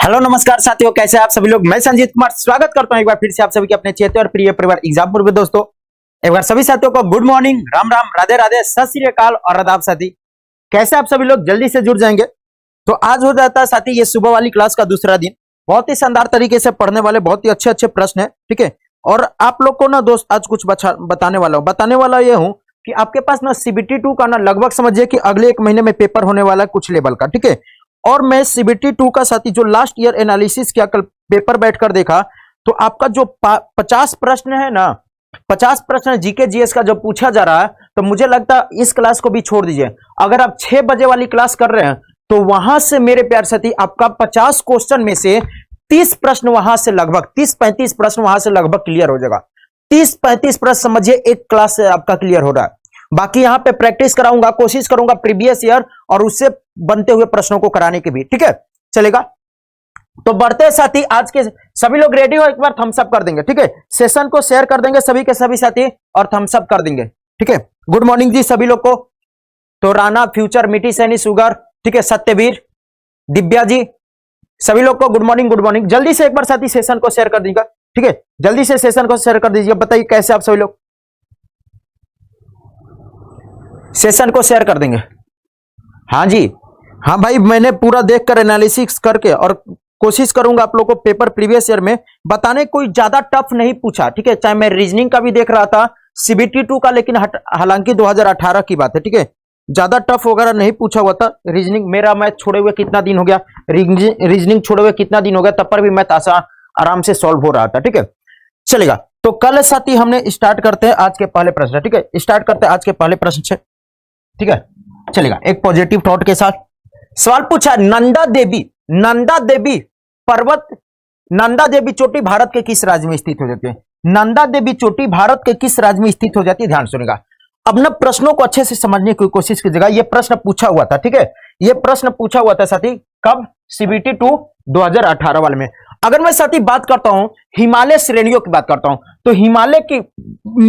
Hello नमस्कार साथियों, कैसे आप सभी लोग। मैं संजीत कुमार स्वागत करता हूं एक बार फिर से आप सभी के अपने चेते और प्रिय परिवार एग्जामपुर में। दोस्तों एक बार सभी साथियों को गुड मॉर्निंग, राम राम, राधे राधे, सत श्री अकाल और आदाब। साथी कैसे आप सभी लोग जल्दी से जुड़ जाएंगे। तो आज हो जाता है साथी ये सुबह वाली क्लास का दूसरा दिन। बहुत ही शानदार तरीके से पढ़ने वाले बहुत ही अच्छे अच्छे प्रश्न है, ठीक है। और आप लोग को ना दोस्त आज कुछ बताने वाला ये हूं कि आपके पास ना CBT 2 का ना लगभग समझिए कि अगले एक महीने में पेपर होने वाला है कुछ लेवल का, ठीक है। और मैं CBT 2 का साथी जो लास्ट ईयर एनालिसिस किया, कल पेपर बैठकर देखा, तो आपका जो 50 प्रश्न है ना, 50 प्रश्न जीके जीएस का जब पूछा जा रहा है, तो मुझे लगता है इस क्लास को भी छोड़ दीजिए। अगर आप 6 बजे वाली क्लास कर रहे हैं तो वहां से मेरे प्यार साथी आपका 50 क्वेश्चन में से 30 प्रश्न वहां से लगभग 30-35 प्रश्न वहां से लगभग क्लियर हो जाएगा। 30-35 प्रश्न समझिए एक क्लास से आपका क्लियर हो रहा है। बाकी यहां पे प्रैक्टिस कराऊंगा, कोशिश करूंगा प्रीवियस ईयर और उससे बनते हुए प्रश्नों को कराने के भी, ठीक है। चलेगा तो बढ़ते हैं साथी। आज के सभी लोग रेडी हो, एक बार थम्स अप कर देंगे, ठीक है। सेशन को शेयर कर देंगे सभी के सभी साथी और थम्स अप कर देंगे, ठीक है। गुड मॉर्निंग जी सभी लोग को। तो राणा, फ्यूचर, मिटी सैनी, सुगर, ठीक है, सत्यवीर, दिव्या जी, सभी लोग को गुड मॉर्निंग, गुड मॉर्निंग। जल्दी से एक बार साथी सेशन को शेयर कर दीजिएगा, ठीक है। जल्दी से सेशन को शेयर कर दीजिए। बताइए कैसे आप सभी लोग सेशन को शेयर कर देंगे। हाँ जी, हाँ भाई, मैंने पूरा देखकर एनालिसिस करके और कोशिश करूंगा आप लोगों को पेपर प्रीवियस ईयर में बताने। कोई ज्यादा टफ नहीं पूछा, ठीक है। चाहे मैं रीजनिंग का भी देख रहा था CBT 2 का, लेकिन हालांकि 2018 की बात है, ठीक है। ज्यादा टफ वगैरह नहीं पूछा हुआ था रीजनिंग। मेरा मैथ छोड़े हुए कितना दिन हो गया, रीजनिंग छोड़े हुए कितना दिन हो गया, तब पर भी मैथ आराम से सॉल्व हो रहा था, ठीक है। चलेगा तो कल साथी हमने स्टार्ट करते हैं आज के पहले प्रश्न, ठीक है। स्टार्ट करते हैं आज के पहले प्रश्न से, ठीक है। चलेगा एक पॉजिटिव थॉट के साथ। सवाल पूछा, नंदा देवी पर्वत, नंदा देवी चोटी भारत के किस राज्य में स्थित हो जाती है। नंदा देवी चोटी भारत के किस राज्य में स्थित हो जाती है, ध्यान सुनेगा। अब ना प्रश्नों को अच्छे से समझने की कोशिश कीजिएगा। यह प्रश्न पूछा हुआ था, ठीक है। यह प्रश्न पूछा हुआ था साथी कब, CBT 2 2018 वाले में। अगर मैं साथी बात करता हूं हिमालय श्रेणियों की बात करता हूं, तो हिमालय की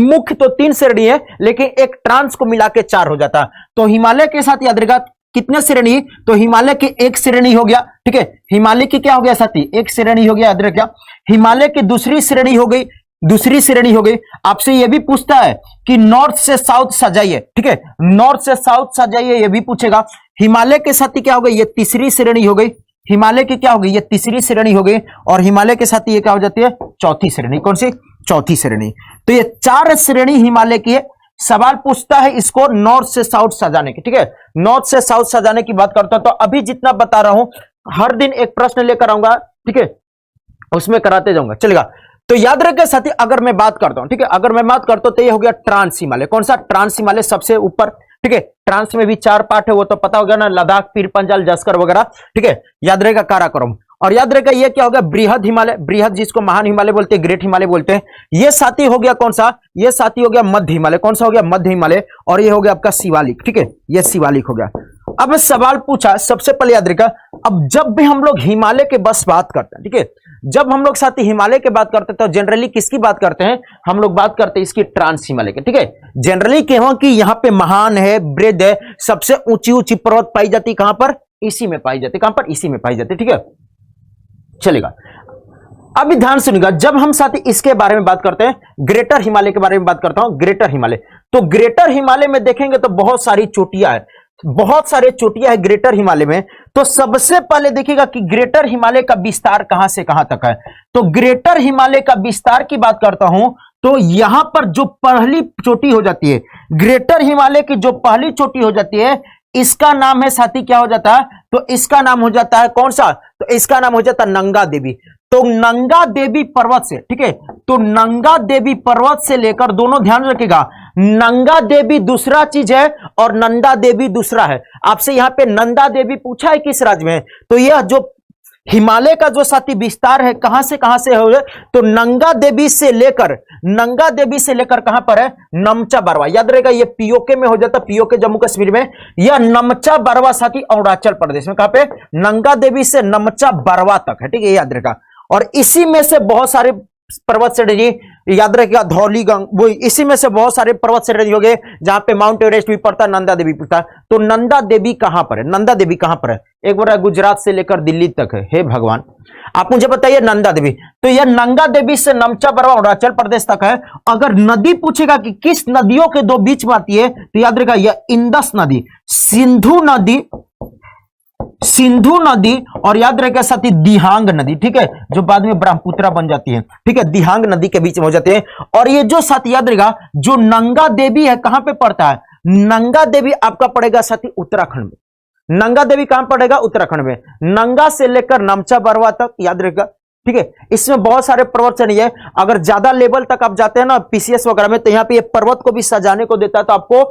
मुख्य तो 3 श्रेणी है, लेकिन एक ट्रांस को मिला के 4 हो जाता है। तो हिमालय के साथ याद रखेगा कितने श्रेणी, तो हिमालय की एक श्रेणी हो गया, ठीक है। हिमालय की क्या हो गया साथी, एक श्रेणी हो गया, याद रखिएगा। हिमालय की दूसरी श्रेणी हो गई, आपसे यह भी पूछता है कि नॉर्थ से साउथ सजाइए, ठीक है। नॉर्थ से साउथ सजाइए, यह भी पूछेगा। हिमालय के साथ क्या हो गई, ये तीसरी श्रेणी हो गई। हिमालय की क्या हो गई, ये तीसरी श्रेणी हो गई। और हिमालय के साथ ये क्या हो जाती है, चौथी श्रेणी। कौन सी, चौथी श्रेणी। तो ये 4 श्रेणी हिमालय की है। सवाल पूछता है इसको नॉर्थ से साउथ सजाने की, ठीक है। नॉर्थ से साउथ सजाने की बात करता हूं, तो अभी जितना बता रहा हूं हर दिन एक प्रश्न लेकर आऊंगा, ठीक है, उसमें कराते जाऊंगा। चलेगा तो याद रखिए साथी, अगर मैं बात करता हूं, ठीक है, अगर मैं बात करता हूं तो ये हो गया ट्रांस हिमालय। कौन सा, ट्रांस हिमालय सबसे ऊपर, ठीक है। ट्रांस में भी 4 पार्ट है, वो तो पता होगा ना, लद्दाख, पीर पंजाल, जस्कर वगैरह, ठीक है। याद रहेगा काराकोरम। और याद रहेगा ये क्या हो गया, बृहद हिमालय, बृहद जिसको महान हिमालय बोलते हैं, ग्रेट हिमालय बोलते हैं। ये साथी हो गया कौन सा, ये साथी हो गया मध्य हिमालय। कौन सा हो गया, मध्य हिमालय। और ये हो गया आपका शिवालिक, ठीक है, ये शिवालिक हो गया। अब सवाल पूछा, सबसे पहले याद रखा, अब जब भी हम लोग हिमालय के बस बात करते हैं, ठीक है, जब हम लोग साथी हिमालय के बात करते हैं तो जनरली किसकी बात करते हैं, हम लोग बात करते हैं इसकी ट्रांस हिमालय के, ठीक है। जनरली कहो कि यहाँ पे महान है, वृद्ध है, सबसे ऊंची ऊंची पर्वत पाई जाती कहां पर, इसी में पाई जाती, कहां पर, इसी में पाई जाती, ठीक है। चलेगा अभी ध्यान सुनिएगा, जब हम साथी इसके बारे में बात करते हैं, ग्रेटर हिमालय के बारे में बात करता हूं, ग्रेटर हिमालय, तो ग्रेटर हिमालय में देखेंगे तो बहुत सारी चोटियां है, बहुत सारे चोटियां है ग्रेटर हिमालय में। तो सबसे पहले देखिएगा कि ग्रेटर हिमालय का विस्तार कहां से कहां तक है। तो ग्रेटर हिमालय का विस्तार की बात करता हूं, तो यहां पर जो पहली चोटी हो जाती है, ग्रेटर हिमालय की जो पहली चोटी हो जाती है, इसका नाम है साथी क्या हो जाता है, तो इसका नाम हो जाता है कौन सा, तो इसका नाम हो जाता है नंगा देवी। तो नंगा देवी पर्वत से, ठीक है, तो नंगा देवी पर्वत से लेकर, दोनों ध्यान रखिएगा, नंगा देवी दूसरा चीज है और नंदा देवी दूसरा है। आपसे यहां पे नंदा देवी पूछा है किस राज्य में, तो यह जो हिमालय का जो साथी विस्तार है कहां से हो, तो नंगा देवी से लेकर कहां पर है, नमचा बरवा। याद रहेगा ये पीओके में हो जाता, पीओके जम्मू कश्मीर में। यह नमचा बरवा साथी अरुणाचल प्रदेश में, कहां पे, नंगा देवी से नमचा बरवा तक है, ठीक है, याद रहेगा। और इसी में से बहुत सारे पर्वत श्रेणी याद रखिएगा धौलीगंग, वो इसी में से बहुत सारे पर्वत श्रेणी हो गए जहां पे माउंट एवरेस्ट भी पड़ता है, नंदा देवी पड़ता है। तो नंदा देवी कहां पर है? नंदा देवी कहां पर है? एक बार गुजरात से लेकर दिल्ली तक है। हे भगवान, आप मुझे बताइए नंदा देवी। तो यह नंदा देवी से नमचा बरवा अरुणाचल प्रदेश तक है। अगर नदी पूछेगा कि किस नदियों के दो बीच में आती है, तो याद रखिएगा यह इंदस नदी, सिंधु नदी और याद रखेगा साथी दिहांग नदी, ठीक है, जो बाद में ब्रह्मपुत्र बन जाती है, ठीक है, दिहांग नदी के बीच में हो जाते हैं। और ये जो साथी याद रखेगा जो नंगा देवी है कहां पे पड़ता है? नंगा देवी आपका पड़ेगा साथी उत्तराखंड में। नंगा देवी कहां पड़ेगा? उत्तराखंड में। नंगा से लेकर नमचा बरवा तक याद रखेगा, ठीक है। इसमें बहुत सारे पर्वत श्रेणी है। अगर ज्यादा लेवल तक आप जाते हैं ना पीसीएस वगैरह में, तो यहाँ पे ये पर्वत को भी सजाने को देता है। तो आपको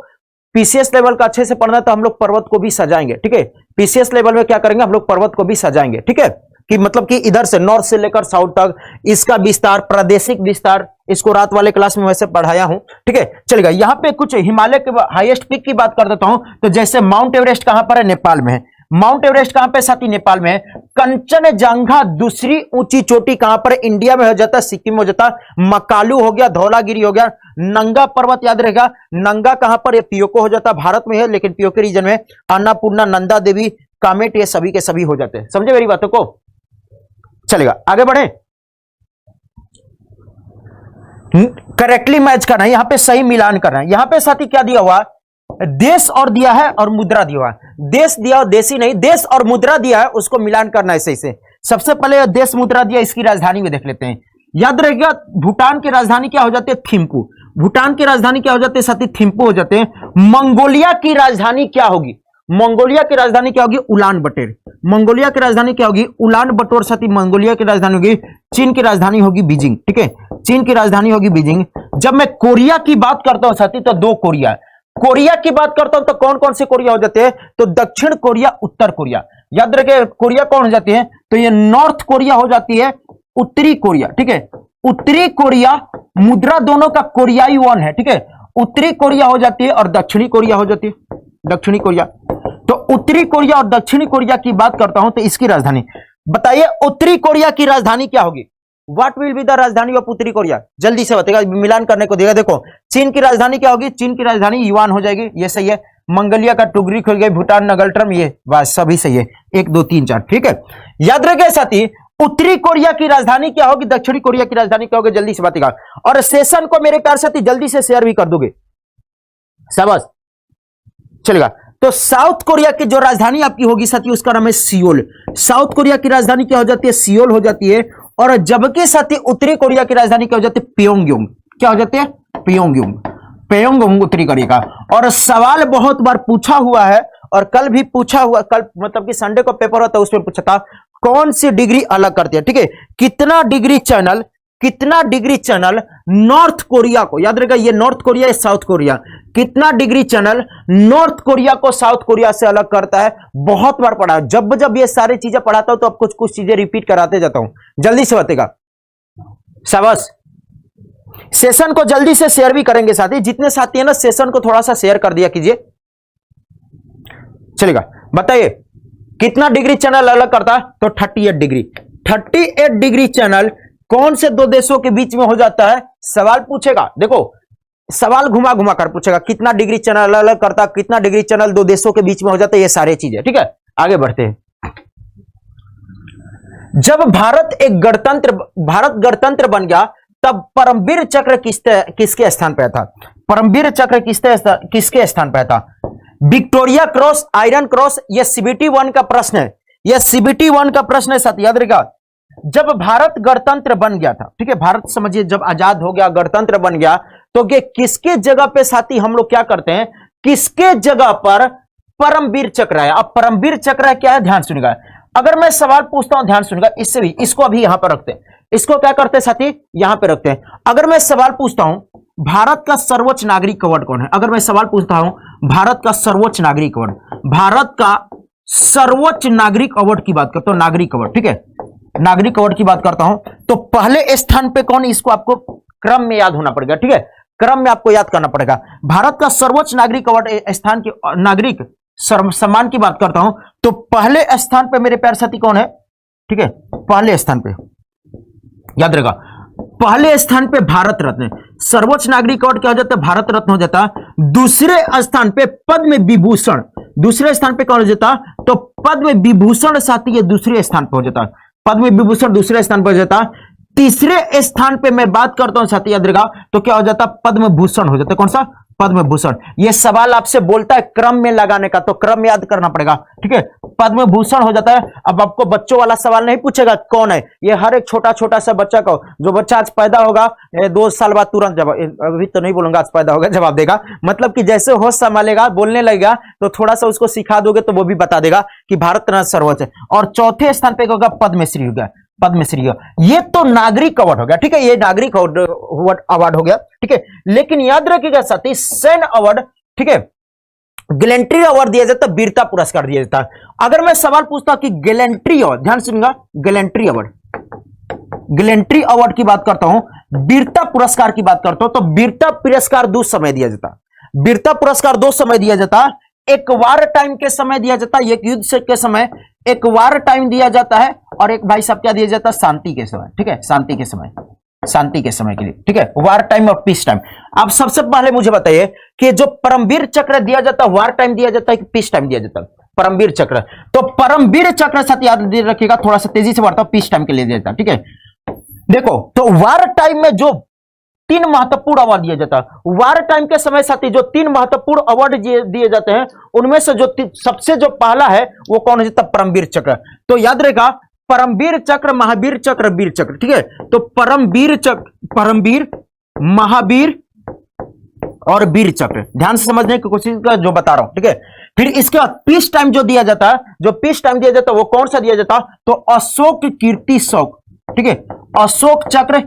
पीसीएस लेवल का अच्छे से पढ़ना है तो हम लोग पर्वत को भी सजाएंगे, ठीक है। पीसीएस लेवल में क्या करेंगे, हम लोग पर्वत को भी सजाएंगे, ठीक है, कि मतलब कि इधर से नॉर्थ से लेकर साउथ तक इसका विस्तार, प्रादेशिक विस्तार, इसको रात वाले क्लास में वैसे पढ़ाया हूं, ठीक है। चलिएगा, यहां पे कुछ हिमालय के हाईएस्ट पीक की बात कर देता हूं। तो जैसे माउंट एवरेस्ट कहां पर है? नेपाल में है। माउंट एवरेस्ट कहां पे साथी? नेपाल में है। कंचनजंगा दूसरी ऊंची चोटी कहां पर? इंडिया में हो जाता है, सिक्किम में हो जाता है। मकालू हो गया, धौलागिरी हो गया। नंगा पर्वत याद रहेगा, नंगा कहां पर? ये पियोको हो जाता है, भारत में है लेकिन पियोके रीजन में। अन्नपूर्णा, नंदा देवी, कामेट, ये सभी के सभी हो जाते हैं। समझे मेरी बातों को? चलेगा, आगे बढ़े। करेक्टली मैच करना है, यहां पे सही मिलान करना है। यहां पे साथी क्या दिया हुआ? देश और दिया है और मुद्रा दिया हुआ है। देश दिया और देशी नहीं, देश और मुद्रा दिया है, उसको मिलान करना है सही से। सबसे पहले देश मुद्रा दिया, इसकी राजधानी में देख लेते हैं। याद रखिएगा भूटान की राजधानी क्या हो जाती है? थिम्पू। भूटान की राजधानी क्या हो जाती है साथी? थिम्पू हो जाते हैं। मंगोलिया की राजधानी क्या होगी? मंगोलिया की राजधानी क्या होगी? Ulan butter. मंगोलिया की राजधानी क्या होगी? उलान बटोर साथी मंगोलिया की राजधानी होगी। चीन की राजधानी होगी बीजिंग, ठीक है, चीन की राजधानी होगी बीजिंग। जब मैं कोरिया की बात करता हूं साथी तो दो कोरिया, कोरिया की बात करता हूं तो कौन कौन से कोरिया हो जाते हैं? तो दक्षिण कोरिया, उत्तर कोरिया। याद रखे कोरिया कौन हो जाती है? तो ये नॉर्थ कोरिया हो जाती है, उत्तरी कोरिया, ठीक है। उत्तरी कोरिया मुद्रा दोनों का कोरियाई वन है, ठीक है। उत्तरी कोरिया हो जाती है और दक्षिणी कोरिया हो जाती है, दक्षिणी कोरिया। तो उत्तरी कोरिया और दक्षिणी कोरिया की बात करता हूं तो इसकी राजधानी बताइए। उत्तरी कोरिया की राजधानी क्या होगी? व्हाट विल बी द राजधानी ऑफ उत्तरी कोरिया? जल्दी से बताइएगा, मिलान करने को देगा। देखो चीन की राजधानी क्या होगी? चीन की राजधानी युआन हो जाएगी, ये सही है। मंगोलिया का टुगरी खुल गई, भूटान नगलट्रम, ये बस सभी सही है, 1 2 3 4, ठीक है। याद रखे साथी उत्तरी कोरिया की राजधानी क्या होगी? दक्षिणी कोरिया की राजधानी क्या होगी? जल्दी से बताइएगा। और सेशन को मेरे प्यार साथी जल्दी से शेयर भी कर दोगे, शाबाश। चलेगा, तो साउथ कोरिया की जो राजधानी आपकी होगी साथी उसका नाम है सियोल। साउथ कोरिया की राजधानी क्या हो जाती है? सियोल हो जाती है। और जबकि साथी उत्तरी कोरिया की राजधानी क्या हो जाती है? प्योंगयांग। क्या हो जाती है? प्योंगयांग। प्योंगयांग उत्तरी कोरिया का। और सवाल बहुत बार पूछा हुआ है और कल भी पूछा हुआ, कल मतलब कि संडे को पेपर होता है उसमें पूछा था कौन सी डिग्री अलग करती है, ठीक है। कितना डिग्री चैनल नॉर्थ कोरिया को, याद रखिएगा ये नॉर्थ कोरिया है साउथ कोरिया, कितना डिग्री चैनल नॉर्थ कोरिया को साउथ कोरिया से अलग करता है? बहुत बार पढ़ा है। जब ये सारी चीजें पढ़ाता हूं तो अब कुछ चीजें रिपीट कराते जाता हूं, जल्दी से बताएगा, शाबाश। सेशन को जल्दी से शेयर भी करेंगे साथी, जितने साथी है ना सेशन को थोड़ा सा शेयर कर दिया कीजिए। चलेगा, बताइए कितना डिग्री चैनल अलग करता है? तो 38 डिग्री। 38 डिग्री चैनल कौन से दो देशों के बीच में हो जाता है? सवाल पूछेगा, देखो सवाल घुमा घुमा कर पूछेगा कितना डिग्री चैनल अलग करता, कितना डिग्री चैनल दो देशों के बीच में हो जाता है, ये सारी चीजें, ठीक है। आगे बढ़ते हैं। जब भारत गणतंत्र बन गया तब परमवीर चक्र किसके स्थान पर था? परमवीर चक्र किसके स्थान पर था? विक्टोरिया क्रॉस, आयरन क्रॉस, यह सीबीटी 1 का प्रश्न है, यह सीबीटी 1 का प्रश्न है साथी, याद रखिएगा। जब भारत गणतंत्र बन गया था, ठीक है, भारत समझिए जब आजाद हो गया, गणतंत्र बन गया, तो ये किसके जगह पे साथी हम लोग क्या करते हैं? किसके जगह पर परमवीर चक्र है? अब परमवीर चक्र क्या है, ध्यान सुनिएगा। अगर मैं सवाल पूछता हूं, ध्यान सुनिएगा, इससे भी, इसको अभी यहां पर रखते हैं, इसको क्या करते हैं साथी, यहां पर रखते हैं। अगर मैं सवाल पूछता हूं भारत का सर्वोच्च नागरिक अवार्ड कौन है? अगर मैं सवाल पूछता हूं भारत का सर्वोच्च नागरिक अवार्ड, भारत का सर्वोच्च नागरिक अवार्ड की बात करता हूं, नागरिक अवार्ड, ठीक है, नागरिक अवार्ड की बात करता हूं, तो पहले स्थान पे कौन? इसको आपको क्रम में याद होना पड़ेगा, ठीक है, क्रम में आपको याद करना पड़ेगा। भारत का सर्वोच्च नागरिक अवार्ड स्थान की, नागरिक सम्मान की बात करता हूं, तो पहले स्थान पे मेरे प्यारे साथी कौन है? ठीक है, पहले स्थान पे याद रहेगा पहले स्थान पे भारत रत्न, सर्वोच्च नागरिक अवार्ड क्या हो जाता है, भारत रत्न हो जाता। दूसरे स्थान पे पद्म विभूषण, दूसरे स्थान पे कौन हो जाता, तो पद्म विभूषण साथी ये दूसरे स्थान पर हो जाता, पद्म विभूषण दूसरे स्थान पर हो जाता। तीसरे स्थान पे मैं बात करता हूं साथी याद रखा, तो क्या हो जाता, पद्म भूषण हो जाता। कौन सा, पद्म भूषण। ये सवाल आपसे बोलता है क्रम में लगाने का, तो क्रम याद करना पड़ेगा, ठीक है। पद्म भूषण हो जाता है। अब आपको बच्चों वाला सवाल नहीं पूछेगा कौन है, ये हर एक छोटा छोटा सा बच्चा को, जो बच्चा आज पैदा होगा 2 साल बाद तुरंत जवाब, अभी तो नहीं बोलूंगा आज पैदा होगा, जवाब देगा। मतलब कि जैसे होश संभालेगा, बोलने लगेगा, तो थोड़ा सा उसको सिखा दोगे तो वो भी बता देगा कि भारत रत्न सर्वोच्च है। और चौथे स्थान पे होगा पद्मश्री हो गया, पद्मश्री। ये तो नागरिक अवार्ड हो गया, ठीक है, ये नागरिक अवार्ड हो गया, ठीक है। लेकिन याद रखिएगा साथी, सैन्य अवार्ड, ठीक है, गैलेंट्री अवार्ड दिया जाता है, वीरता पुरस्कार दिया जाता है। अगर मैं सवाल पूछता कि गैलेंट्री अवार्ड, ध्यान सुनिएगा, गैलेंट्री अवार्ड, गैलेंट्री अवार्ड की बात करता हूं, वीरता पुरस्कार की बात करता हूं, तो वीरता पुरस्कार 2 समय दिया जाता, वीरता पुरस्कार 2 समय दिया जाता। एक वार टाइम के समय दिया जाता है, एक युद्ध के समय एक वार टाइम दिया जाता है, और एक भाई साहब क्या दिया जाता है, शांति के समय, ठीक है, शांति के समय, शांति के समय के लिए, ठीक है, वार टाइम और पीस टाइम। अब सबसे पहले मुझे बताइए कि जो परमवीर चक्र दिया जाता है, वार टाइम दिया जाता है कि पीस टाइम दिया जाता है, परमवीर चक्र। तो परमवीर चक्र साथ याद रखिएगा, थोड़ा सा तेजी से बढ़ता, पीस टाइम के लिए दिया जाता है, ठीक है। देखो, तो वार टाइम में जो 3 महत्वपूर्ण अवार्ड दिया जाता है, वार टाइम के समय साथी जो 3 महत्वपूर्ण अवार्ड दिए जाते हैं, उनमें से जो सबसे जो पहला है वो कौन हो जाता है, परमवीर चक्र। तो याद रहेगा, परमवीर चक्र, महावीर चक्र, वीर चक्र, ठीक है। तो परमवीर चक्र, परमवीर, महावीर और वीर चक्र, ध्यान से समझने की कोशिश कर जो बता रहा हूं, ठीक है। फिर इसके बाद पीस टाइम जो दिया जाता है, जो पीस टाइम दिया जाता है वो कौन सा दिया जाता है, तो अशोक कीर्ति शौक, ठीक है, अशोक चक्र,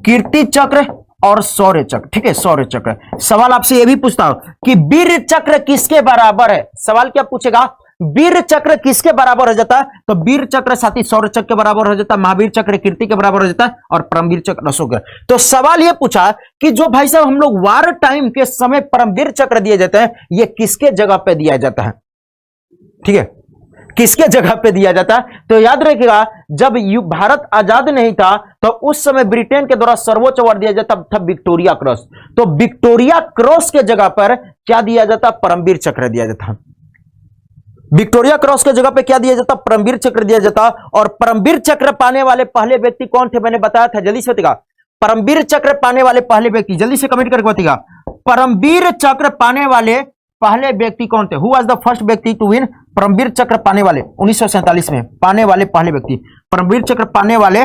कीर्ति चक्र और शौर्य चक्र, ठीक है, शौर्य चक्र। सवाल आपसे यह भी पूछता हूं कि वीर चक्र किसके बराबर है, सवाल क्या पूछेगा, वीर चक्र किसके बराबर हो जाता है, तो वीर चक्र साथी शौर्य चक्र के बराबर हो जाता है, महावीर चक्र कीर्ति के बराबर हो जाता है, और परमवीर चक्र अशोक। तो सवाल यह पूछा कि जो भाई साहब हम लोग वार टाइम के समय परमवीर चक्र दिए जाते हैं, ये किसके जगह पे दिया जाता है, ठीक है, किसके जगह पे दिया जाता है। तो याद रखिएगा, जब भारत आजाद नहीं था तो उस समय ब्रिटेन के द्वारा सर्वोच्च अवार्ड दिया जाता था विक्टोरिया क्रॉस। तो विक्टोरिया क्रॉस के जगह पर क्या दिया जाता, परमवीर चक्र दिया जाता। विक्टोरिया क्रॉस के जगह पे क्या दिया जाता, परमवीर चक्र दिया जाता। और परमवीर चक्र पाने वाले पहले व्यक्ति कौन थे, मैंने बताया था, जल्दी से बताइएगा, परमवीर चक्र पाने वाले पहले व्यक्ति, जल्दी से कमेंट करके बताइएगा, परमवीर चक्र पाने वाले पहले व्यक्ति कौन थे, हु वाज द फर्स्ट व्यक्ति टू विन परमवीर चक्र पाने वाले 1947 में, पाने वाले पहले व्यक्ति, परमवीर चक्र पाने वाले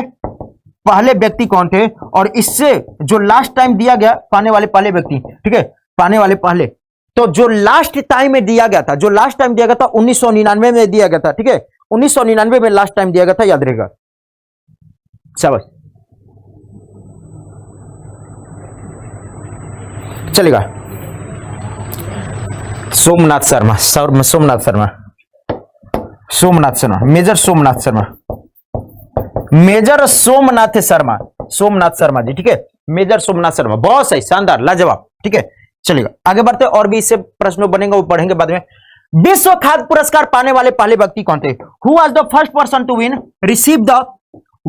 पहले व्यक्ति कौन थे। और इससे जो लास्ट टाइम दिया गया पाने वाले पहले व्यक्ति, ठीक है, पाने वाले पहले, तो जो लास्ट टाइम में दिया गया था, जो लास्ट टाइम दिया गया था 1999 में दिया गया था, ठीक है, 1999 में लास्ट टाइम दिया गया था, याद रहेगा। शाबाश, चलेगा। सोमनाथ शर्मा, सोमनाथ शर्मा, सोमनाथ शर्मा, मेजर सोमनाथ शर्मा, मेजर सोमनाथ शर्मा, सोमनाथ शर्मा जी, ठीक है, मेजर सोमनाथ शर्मा, बहुत सही, शानदार, लाजवाब, ठीक है। चलेगा, आगे बढ़ते, और भी इससे प्रश्न बनेंगे, वो पढ़ेंगे बाद में। विश्व खाद्य पुरस्कार पाने वाले पहले व्यक्ति कौन थे, who was the first person to win receive the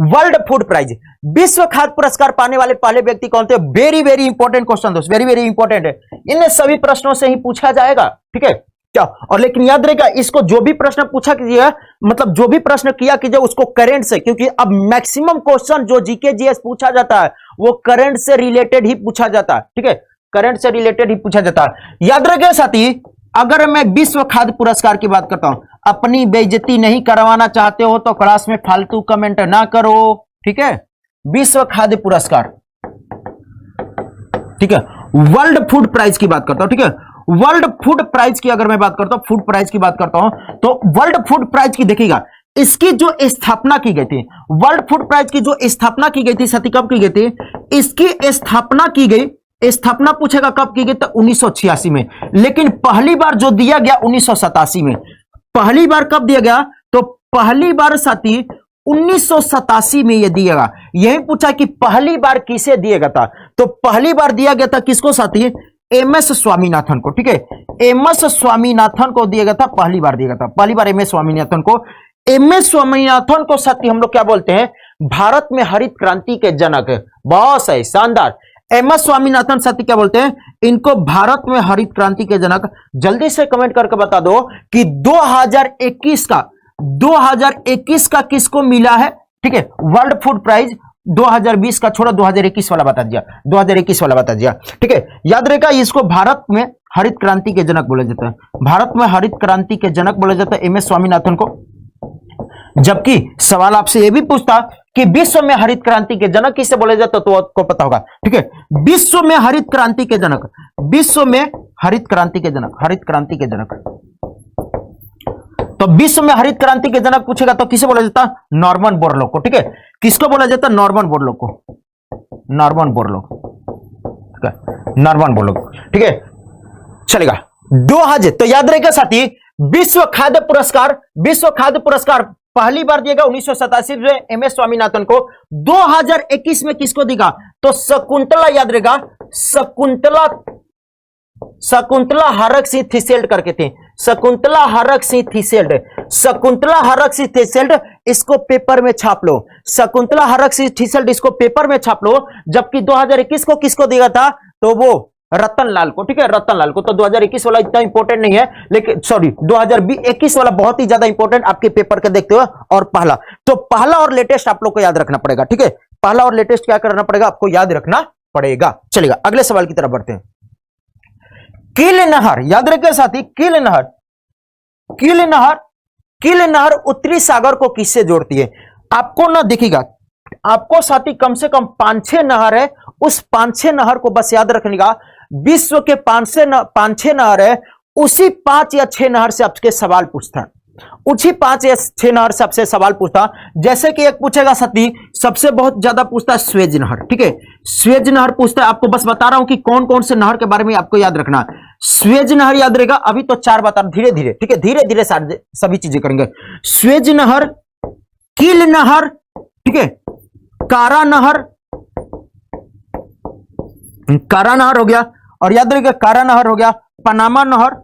world food prize. विश्व खाद्य पुरस्कार पाने वाले पहले व्यक्ति कौन थे, वेरी वेरी इंपॉर्टेंट क्वेश्चन दोस्त, वेरी वेरी इंपॉर्टेंट है, इन सभी प्रश्नों से ही पूछा जाएगा, ठीक है क्या। और लेकिन याद रहेगा, इसको जो भी प्रश्न पूछा कीजिएगा, मतलब जो भी प्रश्न किया कीजिए उसको करंट से, क्योंकि अब मैक्सिमम क्वेश्चन जो जीके जीएस पूछा जाता है वो करंट से रिलेटेड ही पूछा जाता है, ठीक है, करंट से रिलेटेड ही पूछा जाता है। याद रखिए साथी, अगर मैं विश्व खाद्य पुरस्कार की बात करता हूं, अपनी बेइज्जती नहीं करवाना चाहते हो तो क्लास में फालतू कमेंट ना करो, ठीक है। विश्व खाद्य पुरस्कार, ठीक है, वर्ल्ड फूड प्राइज की बात करता हूं, ठीक है, वर्ल्ड फूड प्राइज की अगर मैं बात करता हूं, फूड प्राइज की बात करता हूं, तो वर्ल्ड फूड प्राइज की देखिएगा, इसकी जो स्थापना की गई थी, वर्ल्ड फूड प्राइज की जो स्थापना की गई थी साथी, कब की गई थी, इसकी स्थापना की गई, स्थापना पूछेगा कब की गई, तो 1986 में। लेकिन पहली बार जो दिया गया 1987 में, पहली बार कब दिया गया, तो पहली बार साथी 1987 में यह दिया गया। यही पूछा कि पहली बार किसे दिया गया था, तो पहली बार दिया गया था किसको साथी, एमएस स्वामीनाथन को, ठीक है, एमएस स्वामीनाथन को दिया गया था, पहली बार दिया गया था, पहली बार एमएस स्वामीनाथन को। एमएस स्वामीनाथन को साथी हम लोग क्या बोलते हैं, भारत में हरित क्रांति के जनक। बहुत सही, शानदार। एम एस स्वामीनाथन साथी क्या बोलते हैं, इनको भारत में हरित क्रांति के जनक। जल्दी से कमेंट करके बता दो कि 2021 का किसको मिला है, ठीक है, वर्ल्ड फूड प्राइज। 2020 का छोड़ो, 2021 वाला बता दिया, 2021 वाला बता दिया, ठीक है। याद रहेगा, इसको भारत में हरित क्रांति के जनक बोला जाता है, भारत में हरित क्रांति के जनक बोला जाता है एम एस स्वामीनाथन को। जबकि सवाल आपसे यह भी पूछता कि विश्व में हरित क्रांति के जनक किसे बोला जाता, तो आपको पता होगा, ठीक है। विश्व में हरित क्रांति के जनक, विश्व में हरित क्रांति के जनक, हरित क्रांति के जनक। तो विश्व में हरित क्रांति के जनक पूछेगा तो किसे बोला जाता, नॉर्मन बोरलॉग को, ठीक है। किसको बोला जाता, नॉर्मन बोरलॉग को, नॉर्मन बोरलॉग, नॉर्मन बोरलॉग, ठीक है, चलेगा। 2000, तो याद रहेगा साथी, विश्व खाद्य पुरस्कार, विश्व खाद्य पुरस्कार पहली बार दिएगा 1987 में एम एस स्वामीनाथन को। 2021 में किसको देगा, तो शकुंतला, याद रहेगा, शकुंतला हरक सिंह थिसेल्ड करके थे, शकुंतला हरक सिंह थिसेल्ड, शकुंतला हरक सिंह थिसेल्ड, इसको पेपर में छाप लो, शकुंतला हरक सिंह थिसेल्ड, इसको पेपर में छाप लो। जबकि 2021 को किसको दिया था, तो वो रतन लाल को, ठीक है, रतन लाल को। तो 2021 वाला इतना इंपॉर्टेंट नहीं है, लेकिन सॉरी 2021 वाला बहुत ही ज्यादा इंपॉर्टेंट आपके पेपर के देखते हुए। और पहला, तो पहला और लेटेस्ट आप लोग को याद रखना पड़ेगा, ठीक है, पहला और लेटेस्ट क्या करना पड़ेगा, आपको याद रखना पड़ेगा। चलेगा, अगले सवाल की तरफ बढ़ते हैं। कील नहर, याद रखिए साथी, कील नहर, कील नहर, कील नहर उत्तरी सागर को किससे जोड़ती है। आपको ना दिखेगा, आपको साथी कम से कम 5-6 नहर है, उस 5-6 नहर को बस याद रखने। विश्व के 5-6 नहर है, उसी 5 या 6 नहर से आपके सवाल पूछता है, उसी 5 या 6 नहर से आपसे सवाल पूछता। जैसे कि एक पूछेगा साथी, सबसे बहुत ज्यादा पूछता है स्वेज नहर, ठीक है, स्वेज नहर पूछता है। आपको बस बता रहा हूं कि कौन कौन से नहर के बारे में आपको याद रखना। स्वेज नहर याद रहेगा, अभी तो 4 बता, धीरे धीरे, ठीक है, धीरे धीरे सभी चीजें करेंगे। स्वेज नहर, कील नहर, ठीक है, कारा नहर, कारा नहर हो गया, और याद रखिएगा कारा नहर हो गया, पनामा नहर,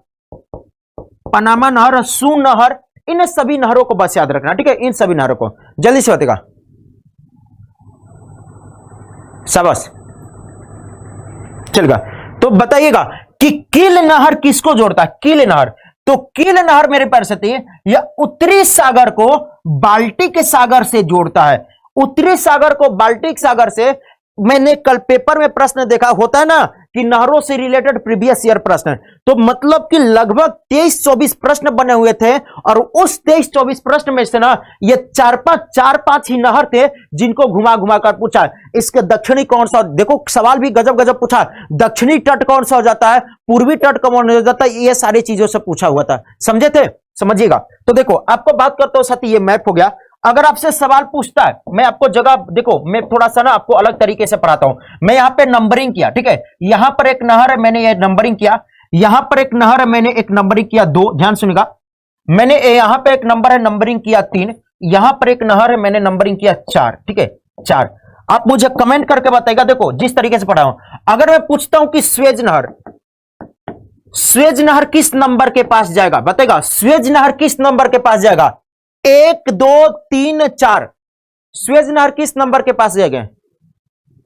पनामा नहर, सू नहर, इन सभी नहरों को बस याद रखना, ठीक है, इन सभी नहरों को जल्दी से बताएगा। शाबाश, चलेगा। तो बताइएगा कि कील नहर किसको जोड़ता है, कील नहर। तो कील नहर मेरे पैर से यह उत्तरी सागर को बाल्टिक सागर से जोड़ता है, उत्तरी सागर को बाल्टिक सागर से। मैंने कल पेपर में प्रश्न देखा, होता है ना कि नहरों से रिलेटेड प्रीवियस ईयर प्रश्न, तो मतलब कि लगभग 23-24 प्रश्न बने हुए थे, और उस 23-24 प्रश्न में से ना ये 4-5 ही नहर थे जिनको घुमा घुमा कर पूछा। इसके दक्षिणी कौन सा, देखो सवाल भी गजब गजब पूछा, दक्षिणी तट कौन सा हो जाता है, पूर्वी तट कौन हो जाता है, ये सारी चीजों से पूछा हुआ था, समझे थे, समझिएगा। तो देखो आपको बात करता हूं साथी, ये मैप हो गया। अगर आपसे सवाल पूछता है, मैं आपको जगह, देखो मैं थोड़ा सा ना आपको अलग तरीके से पढ़ाता हूं। मैं यहां पे नंबरिंग किया, ठीक है, यहां पर एक नहर है, मैंने ये नंबरिंग किया, यहां पर एक नहर है, मैंने एक नंबरिंग किया 2, ध्यान सुनिएगा। मैंने यहां पे एक नंबर है, नंबरिंग किया 3, यहां पर एक नहर है, मैंने नंबरिंग किया 4, ठीक है, 4। आप मुझे कमेंट करके बताइएगा, देखो जिस तरीके से पढ़ा हूं। अगर मैं पूछता हूं कि स्वेज नहर, स्वेज नहर किस नंबर के पास जाएगा, बताएगा स्वेज नहर किस नंबर के पास जाएगा, 1 2 3 4, स्वेज नहर किस नंबर के पास जाएगा,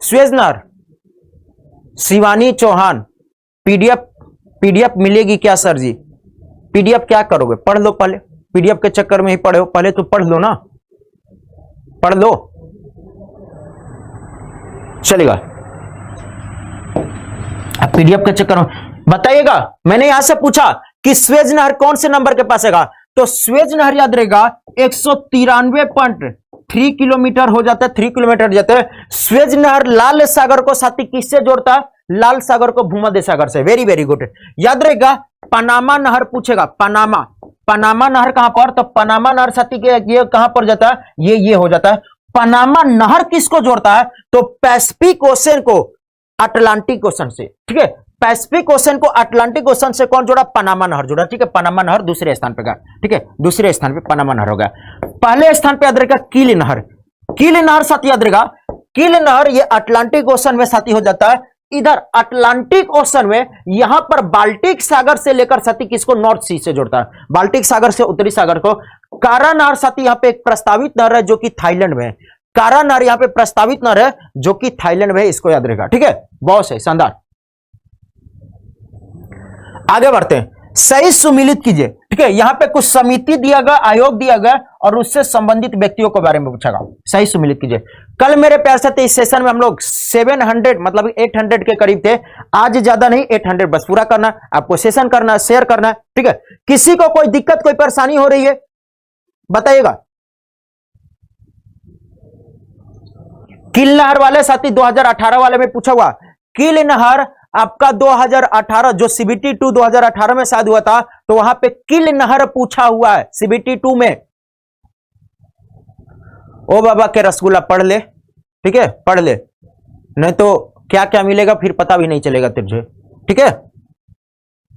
स्वेज नहर। शिवानी चौहान, पीडीएफ मिलेगी क्या सर जी, पीडीएफ क्या करोगे, पढ़ लो पहले, पीडीएफ के चक्कर में ही पढ़े हो, पहले तो पढ़ लो ना, पढ़ लो, चलेगा। पीडीएफ के चक्कर में बताइएगा। मैंने यहां से पूछा कि स्वेज नहर कौन से नंबर के पास आएगा, तो स्वेज नहर याद रहेगा 193.3 किलोमीटर हो जाता है, 3 किलोमीटर जाता है। स्वेज नहर लाल सागर को साथी किससे जोड़ता है, लाल सागर को भूमध्य सागर से। वेरी वेरी गुड, याद रहेगा। पनामा नहर पूछेगा, पनामा, पनामा नहर कहां पर, तो पनामा नहर साथी के ये कहां पर जाता है, ये हो जाता है। पनामा नहर किसको जोड़ता है, तो पैसिफिक ओशन को अटलांटिक ओशन से, ठीक है, पैसिफिक ओशन को अटलांटिक ओशन से कौन जोड़ा, पनामा नहर जोड़ा, ठीक है। पनामा नहर दूसरे स्थान पे गया, ठीक है, दूसरे स्थान पे पनामा नहर हो गया। पहले स्थान पे याद रहेगा कील नहर, कील नहर साथी याद रहेगा, कील नहर ये अटलांटिक ओशन में साथी हो जाता है। इधर अटलांटिक ओशन में यहां पर बाल्टिक सागर से लेकर साथी किसको, नॉर्थ सी से जोड़ता है, बाल्टिक सागर से उत्तरी सागर को। कारा नहर साथी यहां पे एक प्रस्तावित नहर है जो कि थाईलैंड में है। कारा नर यहां पे प्रस्तावित नर है जो कि थाईलैंड में है, इसको याद रखेगा। ठीक है, बहुत सही, शानदार। आगे बढ़ते हैं, सही सुमिलित कीजिए। ठीक है, यहां पे कुछ समिति दिया गया, आयोग दिया गया और उससे संबंधित व्यक्तियों के बारे में पूछा गया। सही सुमिलित कीजिए। कल मेरे प्यार से इस सेशन में हम लोग 700 मतलब 800 के करीब थे। आज ज्यादा नहीं, 800 बस पूरा करना, आपको सेशन करना, शेयर करना। ठीक है, किसी को कोई दिक्कत, कोई परेशानी हो रही है बताइएगा। किल नहर वाले साथी 2018 वाले में पूछा हुआ, किल नहर आपका 2018 जो सीबीटी 2 2018 में शायद हुआ था, तो वहां पे किल नहर पूछा हुआ है सीबीटी 2 में। ओ बाबा के रसगुल्ला पढ़ ले, ठीक है, पढ़ ले, नहीं तो क्या क्या मिलेगा फिर पता भी नहीं चलेगा तुझे। ठीक है,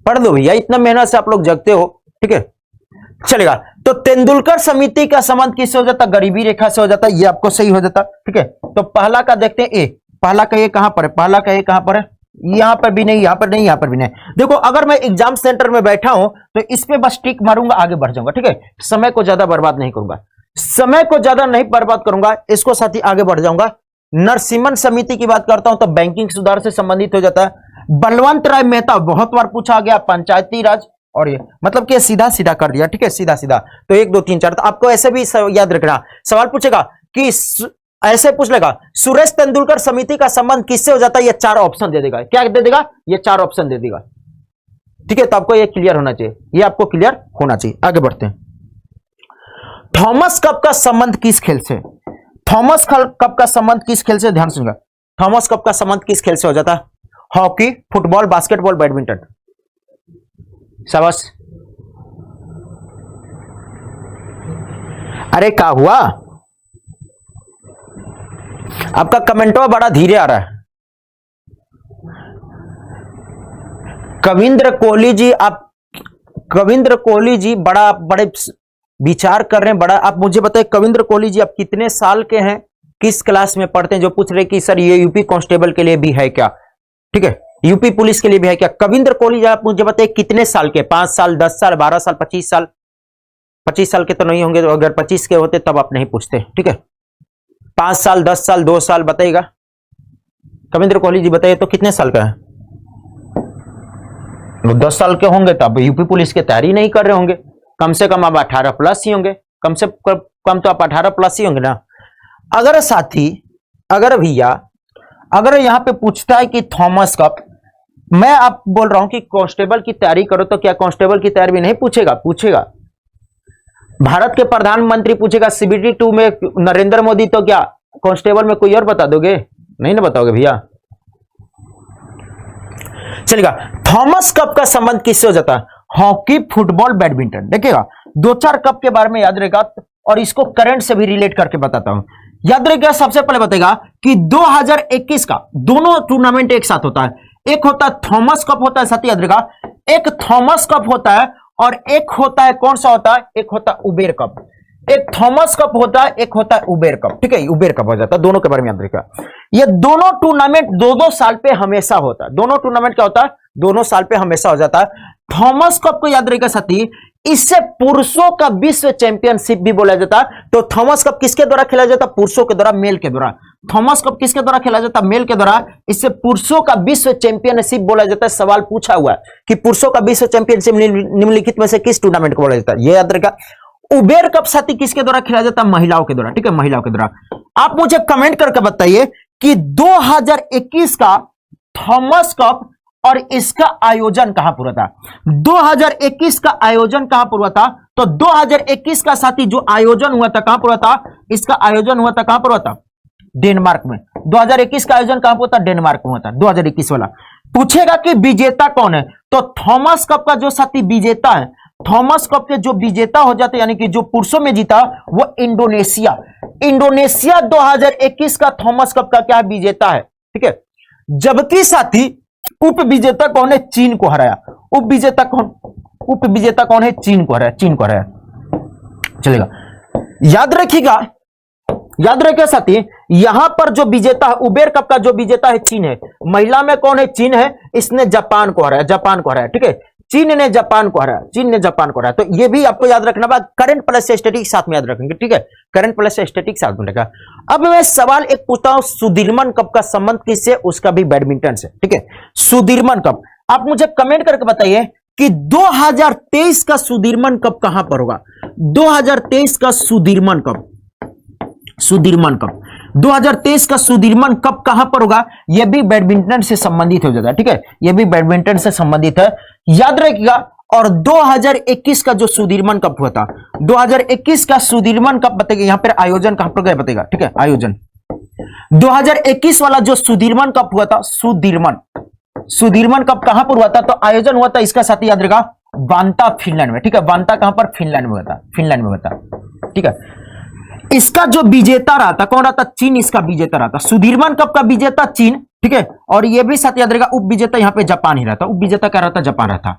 पढ़ दो भैया, इतना मेहनत से आप लोग जगते हो। ठीक है, चलेगा। तो तेंदुलकर समिति का संबंध किससे हो जाता? गरीबी रेखा से हो जाता, ये आपको सही हो जाता। ठीक है, तो पहला का देखते हैं, ए, पहला का ये कहां पर है? पहला का ये कहां पर है? यहां पर भी नहीं, यहां पर नहीं, यहां पर भी नहीं। देखो, अगर मैं एग्जाम सेंटर में बैठा हूं तो इस पे बस टिक मारूंगा, आगे बढ़ जाऊंगा। ठीक है, समय को ज्यादा बर्बाद नहीं करूंगा, समय को ज्यादा नहीं बर्बाद करूंगा, इसको साथ ही आगे बढ़ जाऊंगा। नरसिम्हन समिति की बात करता हूं तो बैंकिंग सुधार से संबंधित हो जाता है। बलवंत राय मेहता बहुत बार पूछा गया, पंचायती राज, और ये मतलब कि सीधा सीधा कर दिया। ठीक है, सीधा सीधा, तो 1 2 3 4। तो आपको ऐसे भी याद रखना, सवाल पूछेगा कि ऐसे पूछ लेगा, सुरेश तेंदुलकर समिति का संबंध किससे हो जाता है? ये 4 ऑप्शन दे देगा। क्या दे देगा? ये 4 ऑप्शन दे देगा। ठीक है, तो आपको ये क्लियर होना चाहिए, ये आपको क्लियर होना चाहिए। आगे बढ़ते हैं। थॉमस कप का संबंध किस खेल से? थॉमस कप का संबंध किस खेल से? ध्यान सुनिएगा, थॉमस कप का संबंध किस खेल से हो जाता है? Hockey, football, basketball, badminton. शाबाश। अरे क्या हुआ? आपका कमेंटो बड़ा धीरे आ रहा है। कविंद्र कोहली जी, आप कविंद्र कोहली जी बड़े विचार कर रहे हैं, बड़ा। आप मुझे बताइए कविंद्र कोहली जी, आप कितने साल के हैं, किस क्लास में पढ़ते हैं? जो पूछ रहे कि सर ये यूपी कांस्टेबल के लिए भी है क्या? ठीक है, यूपी पुलिस के लिए भी है क्या? कविंद्र कोहली जी, आप मुझे बताइए कितने साल के? 5 साल, 10 साल, 12 साल, 25 साल? 25 साल के तो नहीं होंगे, अगर 25 के होते तब आप नहीं पूछते। ठीक है, 5 साल, 10 साल, 2 साल बताइएगा। कविंद्र कोहली जी बताइए तो कितने साल का है? 10 साल के होंगे तो आप यूपी पुलिस की तैयारी नहीं कर रहे होंगे। कम से कम आप 18 प्लस ही होंगे, कम से कम तो आप 18 प्लस ही होंगे ना। अगर साथी, अगर भैया, अगर यहां पे पूछता है कि थॉमस कप, मैं आप बोल रहा हूं कि कांस्टेबल की तैयारी करो, तो क्या कांस्टेबल की तैयारी भी नहीं पूछेगा? पूछेगा। भारत के प्रधानमंत्री पूछेगा सीबीटी 2 में नरेंद्र मोदी, तो क्या कांस्टेबल में कोई और बता दोगे? नहीं ना बताओगे भैया। चलेगा, थॉमस कप का संबंध किससे हो जाता है? Hockey, football, badminton. देखिएगा, 2-4 कप के बारे में याद रहेगा और इसको करंट से भी रिलेट करके बताता हूं। याद रखिएगा, सबसे पहले बताएगा कि 2021 का दोनों टूर्नामेंट एक साथ होता है। एक होता है थॉमस कप होता है, साथ ही याद रखिएगा, एक थॉमस कप होता है और एक होता है, कौन सा होता है? एक होता है उबेर कप। एक थॉमस कप होता है, एक होता है उबेर कप। ठीक है, उबेर कप हो जाता है, दोनों के बारे में याद रखिएगा। ये दोनों टूर्नामेंट 2-2 साल पे हमेशा होता है। दोनों टूर्नामेंट क्या होता है? दोनों साल पे हमेशा हो जाता है। थॉमस कप को याद रखिएगा साथी, इससे पुरुषों का विश्व चैंपियनशिप भी बोला जाता है। तो थॉमस कप किसके द्वारा खेला जाता है? पुरुषों के द्वारा, मेल के द्वारा। थॉमस कप किसके द्वारा खेला जाता है? मेल के द्वारा। इससे पुरुषों का विश्व चैंपियनशिप बोला जाता है। सवाल पूछा हुआ है कि पुरुषों का विश्व चैंपियनशिप निम्नलिखित में से किस टूर्नामेंट को बोला जाता है? ये याद रखिएगा। उबेर कप साथी किसके द्वारा खेला जाता है? महिलाओं के द्वारा। ठीक है, महिलाओं के द्वारा। आप मुझे कमेंट करके बताइए कि 2021 का थॉमस कप और इसका आयोजन कहां पर हुआ था? 2021 का आयोजन कहां पर हुआ था? तो 2021 का साथी जो आयोजन हुआ था, कहां पर हुआ था? इसका आयोजन हुआ था, कहां पर हुआ था? डेनमार्क में। 2021 का आयोजन कहां पर हुआ था? डेनमार्क में हुआ था, 2021 वाला। पूछेगा कि विजेता कौन है? तो थॉमस कप का जो साथी विजेता है, थॉमस कप के जो विजेता हो जाते, यानी कि जो पुरुषों में जीता, वो इंडोनेशिया। इंडोनेशिया 2021 का थॉमस कप का क्या विजेता है? ठीक है, जबकि साथी उप विजेता कौन है? चीन को हराया। उप विजेता कौन है? चीन को हराया, चीन को हराया। चलेगा, याद रखिएगा, याद रखिए साथी, यहां पर जो विजेता है, उबेर कप का जो विजेता है चीन है। महिला में कौन है? चीन है, इसने जापान को हराया, जापान को हराया। ठीक है, चीन ने जापान को हराया, चीन ने जापान को हराया। तो ये भी आपको याद रखना बात, करंट प्लस स्टैटिक साथ में याद रखेंगे, ठीक है, करंट प्लस स्टैटिक साथ में रखा। अब मैं सवाल एक पूछता हूं, सुदीर्मन कप का संबंध किससे? उसका भी बैडमिंटन से, ठीक है। सुदीर्मन कप, आप मुझे कमेंट करके बताइए कि 2023 का सुदीर्मन कप कहां पर होगा? 2023 का सुदीर्मन कप, सुदीर्मन कप 2023 का सुदीर्मन कप कहां पर होगा? यह भी बैडमिंटन से संबंधित हो जाता है, ठीक है, यह भी बैडमिंटन से संबंधित है, याद रखिएगा। और 2021 का जो सुदीर्मन कप हुआ था, 2021 का सुदीर्मन कप बताइए, यहां पर आयोजन कहां पर गया बताइएगा, ठीक है, आयोजन 2021 वाला जो सुदीर्मन कप हुआ था, सुदीर्मन कप कहां पर हुआ था? तो आयोजन हुआ था, इसका साथ याद रखा, वांता फिनलैंड में, ठीक है, वांता कहां पर? फिनलैंड में हुआ था, फिनलैंड में हुआ था, ठीक है। इसका जो विजेता रहा था कौन रहा था? चीन इसका विजेता रहा था, सुदीर्मन कप का विजेता चीन, ठीक है। और यह भी साथ याद रहेगा, उप विजेता यहां पे जापान ही रहता, उप विजेता क्या रहता? जापान रहता।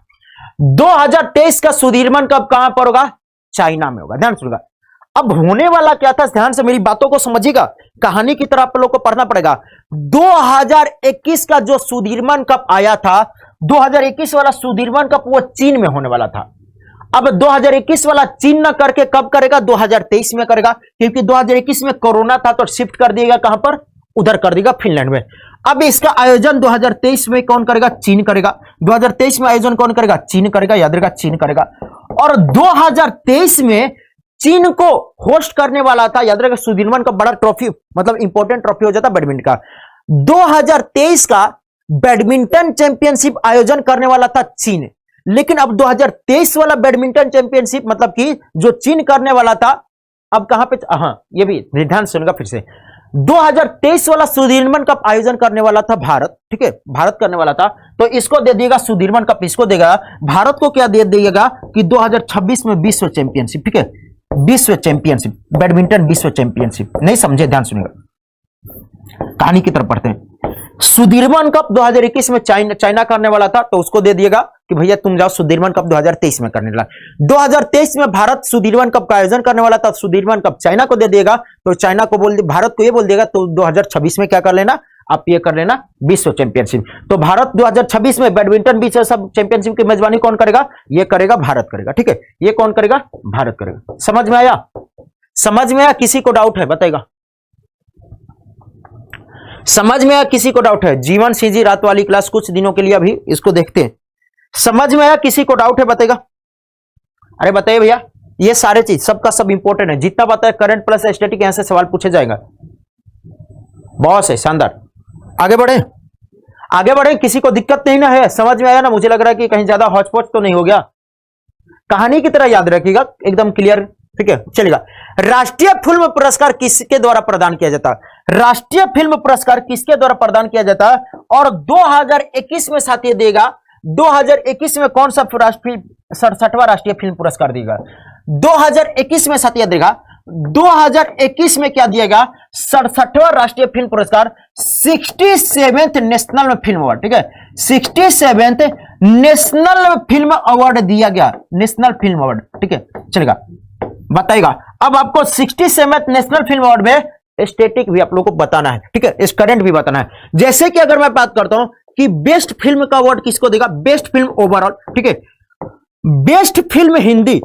2023 का सुदीर्मन कप कहां पर होगा? चाइना में होगा, ध्यान सुनिएगा। अब होने वाला क्या था, ध्यान से मेरी बातों को समझिएगा, कहानी की तरह आप लोग को पढ़ना पड़ेगा। 2021 का जो सुदीर्मन कप आया था, 2021 वाला सुदीर्मन कप वो चीन में होने वाला था। अब 2021 वाला चीन ना करके कब करेगा? 2023 में करेगा, क्योंकि 2021 में कोरोना था तो शिफ्ट कर दिएगा कहां पर? उधर कर देगा, फिनलैंड में। अब इसका आयोजन 2023 में कौन करेगा? चीन करेगा। 2023 में आयोजन कौन करेगा? चीन करेगा, याद रखेगा, चीन करेगा। और 2023 में चीन को होस्ट करने वाला था, याद रखेगा, सुदीर्मन का बड़ा ट्रॉफी, मतलब इंपॉर्टेंट ट्रॉफी हो जाता बैडमिंटन का। 2023 का बैडमिंटन चैंपियनशिप आयोजन करने वाला था चीन, लेकिन अब 2023 वाला बैडमिंटन चैंपियनशिप मतलब कि जो चीन करने वाला था, अब कहां पे? हाँ, ये भी ध्यान सुनेगा फिर से। 2023 वाला सुदीर्मन कप आयोजन करने वाला था भारत, ठीक है, भारत करने वाला था, तो इसको दे देगा सुदीर्मन कप, इसको देगा। भारत को क्या दे देगा कि 2026 में विश्व चैंपियनशिप, ठीक है, विश्व चैंपियनशिप, बैडमिंटन विश्व चैंपियनशिप। नहीं समझे? ध्यान सुनेगा, कहानी की तरफ पढ़ते हैं। सुदीर्मन कप 2021 में चाइना करने वाला था, तो उसको दे दिएगा कि भैया तुम जाओ सुदीर्मन कप 2023 में करने वाला। 2023 में भारत सुदीर्मन कप का आयोजन करने वाला था, सुदीर्मन कप चाइना को दे देगा, तो चाइना को भारत को ये बोल देगा, तो 2026 में क्या कर लेना आप? ये कर लेना विश्व चैंपियनशिप। तो भारत 2026 में बैडमिंटन विश्व सब चैंपियनशिप की मेजबानी कौन करेगा? ये करेगा भारत करेगा, ठीक है, ये कौन करेगा? भारत करेगा। समझ में आया? समझ में आया? किसी को डाउट है बताएगा? समझ में आया? किसी को डाउट है? जीवन सीजी रात वाली क्लास कुछ दिनों के लिए अभी इसको देखते हैं। समझ में आया? किसी को डाउट है बताएगा? अरे बताइए भैया, ये सारे चीज सबका सब इंपॉर्टेंट है, जितना बताया करंट प्लस स्टैटिक, यहां से सवाल पूछे जाएगा। बहुत है, शानदार। आगे बढ़े, आगे बढ़े, किसी को दिक्कत नहीं ना है? समझ में आया ना? मुझे लग रहा है कि कहीं ज्यादा हौच-पौच तो नहीं हो गया। कहानी की तरह याद रखिएगा, एकदम क्लियर, ठीक है, चलेगा। राष्ट्रीय फिल्म पुरस्कार किसके द्वारा प्रदान किया जाता है? राष्ट्रीय फिल्म पुरस्कार किसके द्वारा प्रदान किया जाता है? और 2021 में साथ ये देगा, 2021 में कौन सा 67वां राष्ट्रीय फिल्म पुरस्कार देगा? 2021 में साथ ये देगा, 2021 में क्या दिएगा? 67वां राष्ट्रीय फिल्म पुरस्कार, 67th नेशनल फिल्म अवार्ड, ठीक है, 67th नेशनल फिल्म अवार्ड दिया गया, नेशनल फिल्म अवार्ड, ठीक है, चलेगा, बताइएगा। अब आपको 67th नेशनल फिल्म अवार्ड में स्टैटिक भी आप लोगों को बताना है, ठीक है, इस करंट भी बताना है। जैसे कि अगर मैं बात करता हूं कि बेस्ट फिल्म का अवार्ड किसको देगा? बेस्ट फिल्म ओवरऑल, ठीक है, best film Hindi,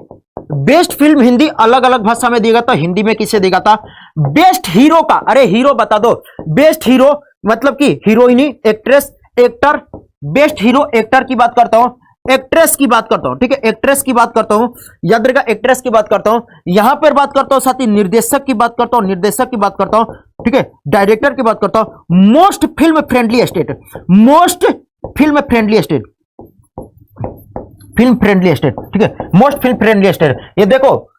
best film Hindi अलग अलग भाषा में देगा, तो हिंदी में किसे देगा था? बेस्ट हीरो का, अरे हीरो बता दो, बेस्ट हीरो मतलब कि हीरोइनी, actress, actor, best hero actor की बात करता हूं, एक्ट्रेस की बात करता हूं, ठीक है, एक्ट्रेस की बात करता हूं, याद रखिएगा, एक्ट्रेस की बात करता हूं, यहां पर बात करता हूं, साथ ही निर्देशक की बात करता हूं, निर्देशक की बात करता हूं, ठीक है, डायरेक्टर की बात करता हूं, most film friendly state, most film friendly state, film friendly state, ठीक है, मोस्ट फिल्म फ्रेंडली स्टेट। ये देखो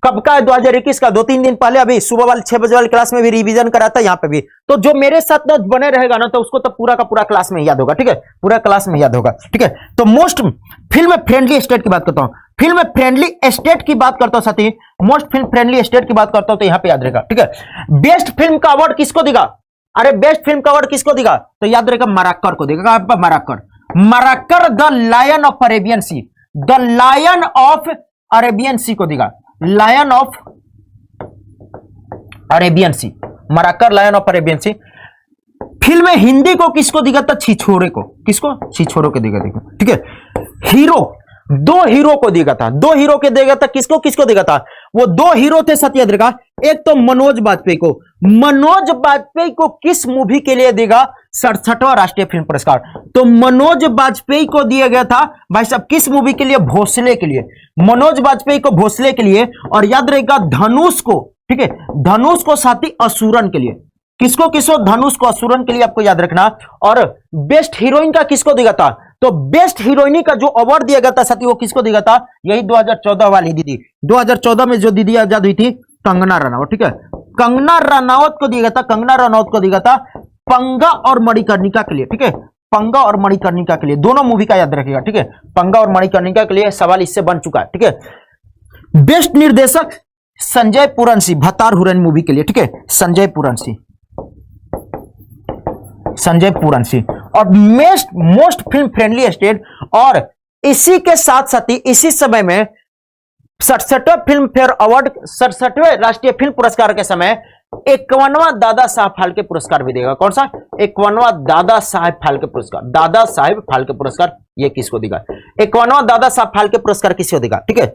कब का है? 2021 का, 2-3 दिन पहले, अभी सुबह वाले 6 बजे वाली क्लास में भी रिवीजन करा था, यहां पे भी। तो जो मेरे साथ ना बने रहेगा ना, तो उसको तो पूरा का पूरा क्लास में याद होगा, ठीक है, पूरा क्लास में याद होगा, ठीक है। तो मोस्ट फिल्म फ्रेंडली स्टेट की बात करता हूं, फिल्म फ्रेंडली स्टेट की बात करता हूं, साथ ही मोस्ट फिल्म फ्रेंडली स्टेट की बात करता हूं, तो यहां पे याद रहेगा, ठीक है। बेस्ट फिल्म का अवार्ड किसको देगा? अरे बेस्ट फिल्म का अवार्ड किसको देगा? तो याद रहेगा मराक्कर को देगा, Marakkar, Marakkar the lion of Arabian sea, the lion of Arabian sea को देगा, lion of Arabian sea, Marakkar lion of Arabian sea. Film Hindi को किसको देगा? तो छिछोरे को, किसको? छिछोरे को देगा, ठीक है। हीरो, दो हीरो को देगा था, दो हीरो के देगा था, किसको किसको देगा था? वो दो हीरो थे सत्याद्री का, एक तो मनोज बाजपेयी को। मनोज बाजपेयी को किस मूवी के लिए देगा 67वां राष्ट्रीय फिल्म पुरस्कार? तो मनोज बाजपेयी को दिया गया था भाई साहब किस मूवी के लिए? भोसले के लिए। मनोज बाजपेयी को भोसले के लिए, और याद रहेगा धनुष को, ठीक है, धनुष को साथी असुरन के लिए। किसको किसको? धनुष को असुरन के लिए, आपको याद रखना। और बेस्ट हीरोइन का किसको देगा था? तो बेस्ट हीरोइन का जो अवार्ड दिया गया था साथी वो किसको दिया था? यही 2014 वाली दीदी, 2014 में जो दीदी आजाद हुई थी, कंगना रनावत, ठीक है, कंगना रनावत को दिया गया था, कंगना रनावत को दिया गया था पंगा और मणिकर्णिका के लिए, ठीक है, पंगा और मणिकर्णिका के लिए, दोनों मूवी का याद रखिएगा, ठीक है, पंगा और मणिकर्णिका के लिए सवाल इससे बन चुका है, ठीक है। बेस्ट निर्देशक संजय पुरनसी, भतार हुरैन मूवी के लिए, ठीक है, संजय पुरनसी, संजय पुरनसी। और मोस्ट फिल्म फ्रेंडली स्टेट, और इसी के साथ साथ ही इसी समय में 67वें फिल्म फेयर अवार्ड, 67वें राष्ट्रीय फिल्म पुरस्कार के समय 51वां दादा साहब फाल्के पुरस्कार भी देगा। कौन सा? 51वां दादा साहब फाल्के पुरस्कार, दादा साहब फाल्के पुरस्कार ये किसको देगा? 51वां दादा साहब फाल्के पुरस्कार किसको देगा? ठीक है।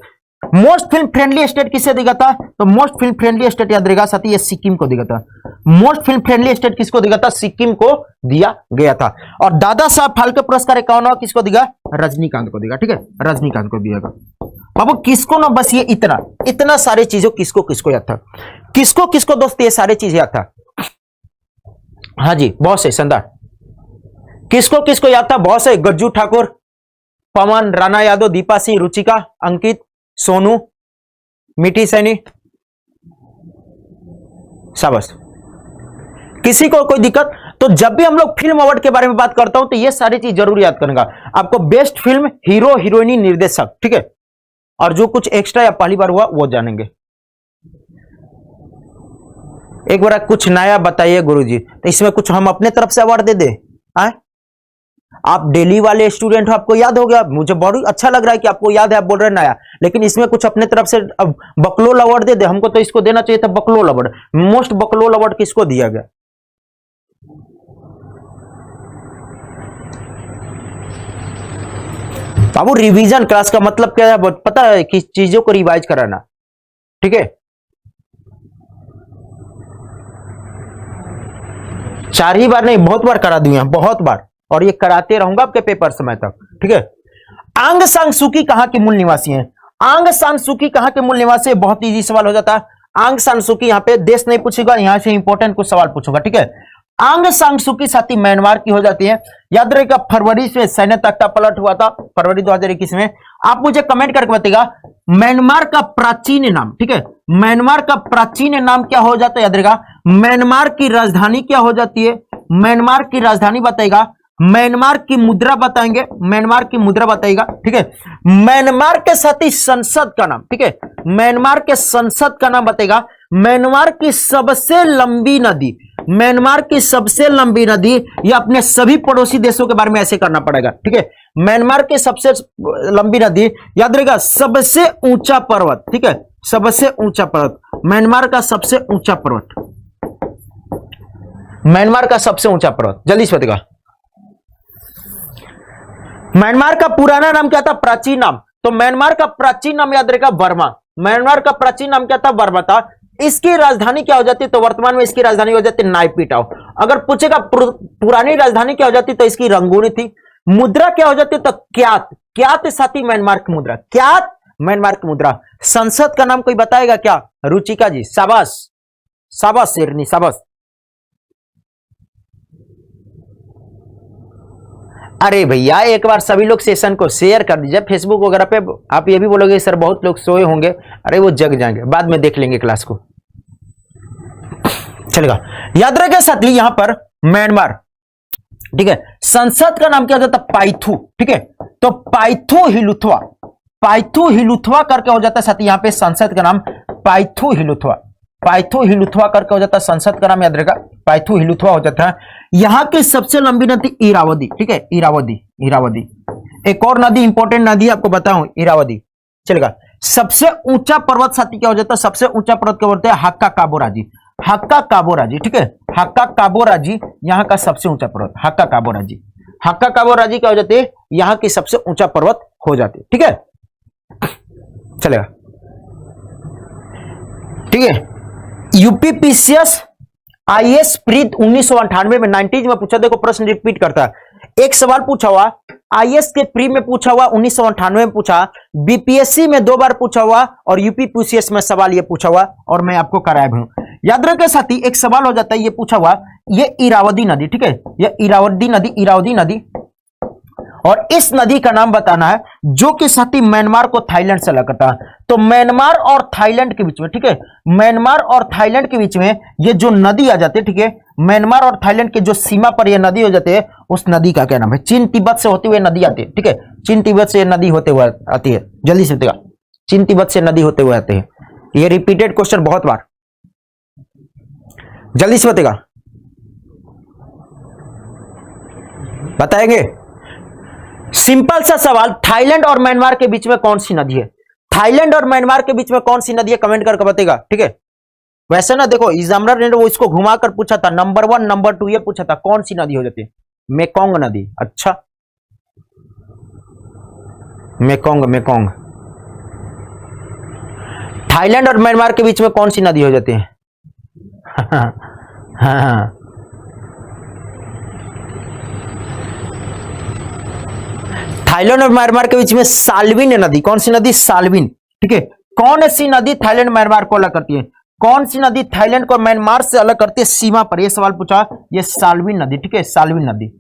मोस्ट फिल्म फ्रेंडली स्टेट किसे देगा था? तो मोस्ट फिल्म फ्रेंडली स्टेट याद रहेगा साथी, ये सिक्किम को देगा था। मोस्ट फिल्म फ्रेंडली स्टेट किसको देगा था? सिक्किम को दिया गया था। और दादा साहब फाल्के पुरस्कार 51वां किसको देगा? रजनीकांत को देगा, ठीक है, रजनीकांत को दिएगा। बाबू किसको ना, बस ये इतना इतना सारे चीजों किसको किसको याद था, किसको किसको दोस्त ये सारे चीज याद था? हाँ जी बहुत से शानदार, किसको किसको याद था? बहुत से, गज्जू ठाकुर, पवन, राणा यादव, दीपा सिंह, रुचिका, अंकित, सोनू, मिठी सैनी, शाबाश। किसी को कोई दिक्कत? तो जब भी हम लोग फिल्म अवार्ड के बारे में बात करता हूं तो ये सारी चीज जरूर याद करेंगे आपको। बेस्ट फिल्म, हीरो, हीरोइनी, निर्देशक, ठीक है, और जो कुछ एक्स्ट्रा या पहली बार हुआ वो जानेंगे। एक बार कुछ नया बताइए गुरुजी, तो इसमें कुछ हम अपने तरफ से अवार्ड दे दे। आप डेली वाले स्टूडेंट हो, आपको याद हो गया, मुझे बहुत अच्छा लग रहा है कि आपको याद है, आप बोल रहे हैं नया, लेकिन इसमें कुछ अपने तरफ से बकलोल अवार्ड दे दे। हमको तो इसको देना चाहिए था बकलोल अवार्ड। मोस्ट बकलोल अवार्ड किसको दिया गया? बाबू रिवीजन क्लास का मतलब क्या है पता है? कि चीजों को रिवाइज कराना, ठीक है। 4 ही बार नहीं, बहुत बार करा दूंगा, बहुत बार, और ये कराते रहूंगा आपके पेपर समय तक, ठीक है। आंग सान सू की कहां के मूल निवासी हैं? आंग सान सू की कहां के मूल निवासी है? बहुत इजी सवाल हो जाता है। आंग सान सू की, यहां पे देश नहीं पूछेगा, यहां से इंपॉर्टेंट कुछ सवाल पूछूंगा, ठीक है। आंग सान सू की साथी म्यांमार की हो जाती है। याद रहेगा फरवरी से सैन्य तख्ता पलट हुआ था, फरवरी 2021 में। आप मुझे कमेंट करके बताइएगा म्यांमार का प्राचीन नाम, ठीक है, म्यांमार का प्राचीन नाम क्या हो जाता है? याद रहेगा म्यांमार की राजधानी क्या हो जाती है? म्यांमार की राजधानी बताएगा, म्यांमार की मुद्रा बताएंगे, म्यांमार की मुद्रा बताएगा, ठीक है। म्यांमार के साथ ही संसद का नाम, ठीक है, म्यांमार के संसद का नाम बताएगा। म्यांमार की सबसे लंबी नदी, म्यांमार की सबसे लंबी नदी, ये अपने सभी पड़ोसी देशों के बारे में ऐसे करना पड़ेगा, ठीक है। म्यांमार की सबसे लंबी नदी, याद रहेगा सबसे ऊंचा पर्वत, ठीक है, सबसे ऊंचा पर्वत, म्यांमार का सबसे ऊंचा पर्वत, म्यांमार का सबसे ऊंचा पर्वत, जल्दी से बताएगा। म्यांमार का पुराना नाम क्या था? प्राचीन नाम, तो म्यांमार का प्राचीन नाम याद रहेगा बर्मा। म्यांमार का प्राचीन नाम क्या था? बर्मा था। इसकी राजधानी क्या हो जाती? तो वर्तमान में इसकी राजधानी हो जाती नायपीटाओ। अगर पूछेगा पुरानी राजधानी क्या हो जाती तो इसकी रंगूनी थी। मुद्रा क्या हो जाती? तो क्यात, क्यात साथी म्यांमार की मुद्रा, क्यात म्यांमार की मुद्रा। संसद का नाम कोई बताएगा क्या? रुचिका जी, शाबाश शाबाश शेरनी, शाबाश। अरे भैया एक बार सभी लोग सेशन को शेयर कर दीजिए फेसबुक वगैरह पे। आप ये भी बोलोगे सर बहुत लोग सोए होंगे, अरे वो जग जाएंगे, बाद में देख लेंगे क्लास को, चलेगा। याद रखेगा साथी यहां पर म्यांमार, ठीक है, संसद का नाम क्या हो जाता? पाइथू, ठीक है, तो पाइथू हिलुथवा, पाइथू हिलुथवा करके हो जाता है साथी यहां पे संसद का नाम पाइथू हिलुथवा, पाइथू हिलुथवा करके हो जाता है संसद का नाम, याद रहेगा पाइथू हिलुथवा हो जाता है। यहां की सबसे लंबी नदी इरावदी, ठीक है, इरावदी, इरावदी। एक और नदी इंपॉर्टेंट नदी आपको बताऊं, इरावदी, चलेगा। सबसे ऊंचा पर्वत साथी क्या हो जाता है? सबसे ऊंचा पर्वत क्या बोलते हैं? हक्का काबोराजी, हक्का काबोराजी, ठीक है, हक्का काबोराजी यहां का सबसे ऊंचा पर्वत, हक्का काबोराजी, हक्का काबोराजी क्या हो जाती है? यहां की सबसे ऊंचा पर्वत हो जाती है। ठीक है, चलेगा। ठीक है, यूपीपीसीएस आईएएस प्रीत 1998 में 90s में पूछा। देखो प्रश्न रिपीट करता है, एक सवाल पूछा हुआ आईएएस के प्री में पूछा हुआ 1998 में पूछा, बीपीएससी में 2 बार पूछा हुआ और यूपीपीसीएस में सवाल ये पूछा हुआ और मैं आपको कराया भी हूं। याद रखें साथी, एक सवाल हो जाता है ये पूछा हुआ, ये इरावदी नदी, ठीक है, ये इरावदी नदी और इस नदी का नाम बताना है जो कि साथी म्यांमार को थाईलैंड से अलग करता है। तो म्यांमार और थाईलैंड के बीच में, ठीक है, म्यांमार और थाईलैंड के बीच में ये जो नदी आ जाती है, ठीक है, म्यांमार और थाईलैंड के जो सीमा पर ये नदी हो जाती है, उस नदी का क्या नाम है? चीन तिब्बत से होती हुई नदी आती है। ठीक है, चीन तिब्बत से नदी होते हुए आती है, जल्दी से बताइएगा, चीन तिब्बत से नदी होते हुए आते हैं। ये रिपीटेड क्वेश्चन बहुत बार, जल्दी से बताइएगा, बताएंगे। सिंपल सा सवाल, थाईलैंड और म्यांमार के बीच में कौन सी नदी है? थाईलैंड और म्यांमार के बीच में कौन सी नदी है? कमेंट करके बताइएगा। ठीक है, वैसे ना देखो एग्जामिनर ने वो इसको घुमाकर पूछा था, नंबर 1 नंबर 2 ये पूछा था, कौन सी नदी हो जाती है? मेकोंग नदी। अच्छा, मेकोंग। थाईलैंड और म्यांमार के बीच में कौन सी नदी हो जाती है? हाँ, थाईलैंड और म्यांमार के बीच में साल्विन नदी। कौन सी नदी? साल्विन। ठीक है, कौन सी नदी थाईलैंड म्यांमार को अलग करती है? कौन सी नदी थाईलैंड को म्यांमार से अलग करती है सीमा पर? यह सवाल पूछा, ये साल्विन नदी। ठीक है, साल्विन नदी,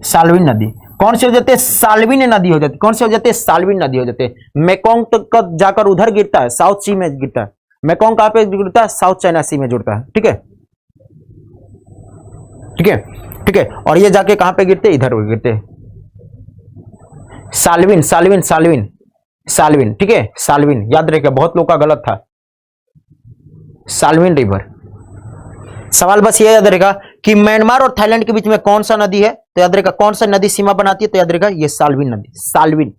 साल्विन नदी कौन सी हो जाती है? साल्विन नदी हो जाती है। कौन सी हो जाती है? साल्विन नदी हो जाती है। मेकोंग तो जाकर उधर गिरता है, साउथ सी में गिरता है। मेकोंग कहां पे गिरता है? साउथ चाइना सी में जुड़ता है। ठीक है, ठीक है, ठीक है, और ये जाके कहां पे गिरते? इधर गिरते। Salvin, Salvin, Salvin, Salvin. ठीक है, साल्विन याद रखिए, बहुत लोग का गलत था, साल्विन रिवर। सवाल बस ये याद रहेगा कि म्यांमार और थाईलैंड के बीच में कौन सा नदी है, तो याद रहेगा कौन सा नदी सीमा बनाती है, तो याद रहेगा ये साल्विन नदी, साल्विन।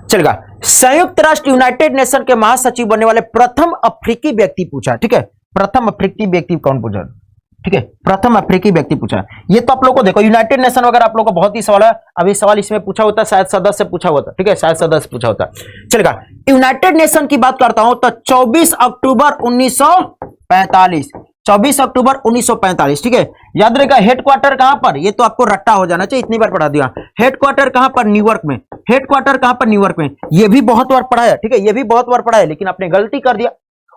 चलेगा, संयुक्त राष्ट्र यूनाइटेड नेशन के महासचिव बनने वाले प्रथम अफ्रीकी व्यक्ति पूछा। ठीक है, प्रथम अफ्रीकी व्यक्ति कौन पूछा? ठीक है, प्रथम अफ्रीकी व्यक्ति पूछा। ये तो आप लोगों को देखो यूनाइटेड नेशन वगैरह आप लोगों को बहुत ही सवाल है, अभी सवाल इसमें पूछा होता है, शायद सदस्य पूछा होता। ठीक है, शायद सदस्य पूछा होता। चलेगा, यूनाइटेड नेशन की बात करता हूं तो 24 अक्टूबर 1945, 24 अक्टूबर 1945। ठीक है, याद रहेगा हेडक्वार्टर कहां पर? ये तो आपको रट्टा हो जाना चाहिए, इतनी बार पढ़ा दिया। हेडक्वार्टर कहां पर? न्यूयॉर्क में। हेडक्वार्टर कहां पर? न्यूयॉर्क में। ये भी बहुत बार पढ़ा है। ठीक है, ये भी बहुत बार पढ़ा है, लेकिन आपने गलती कर दिया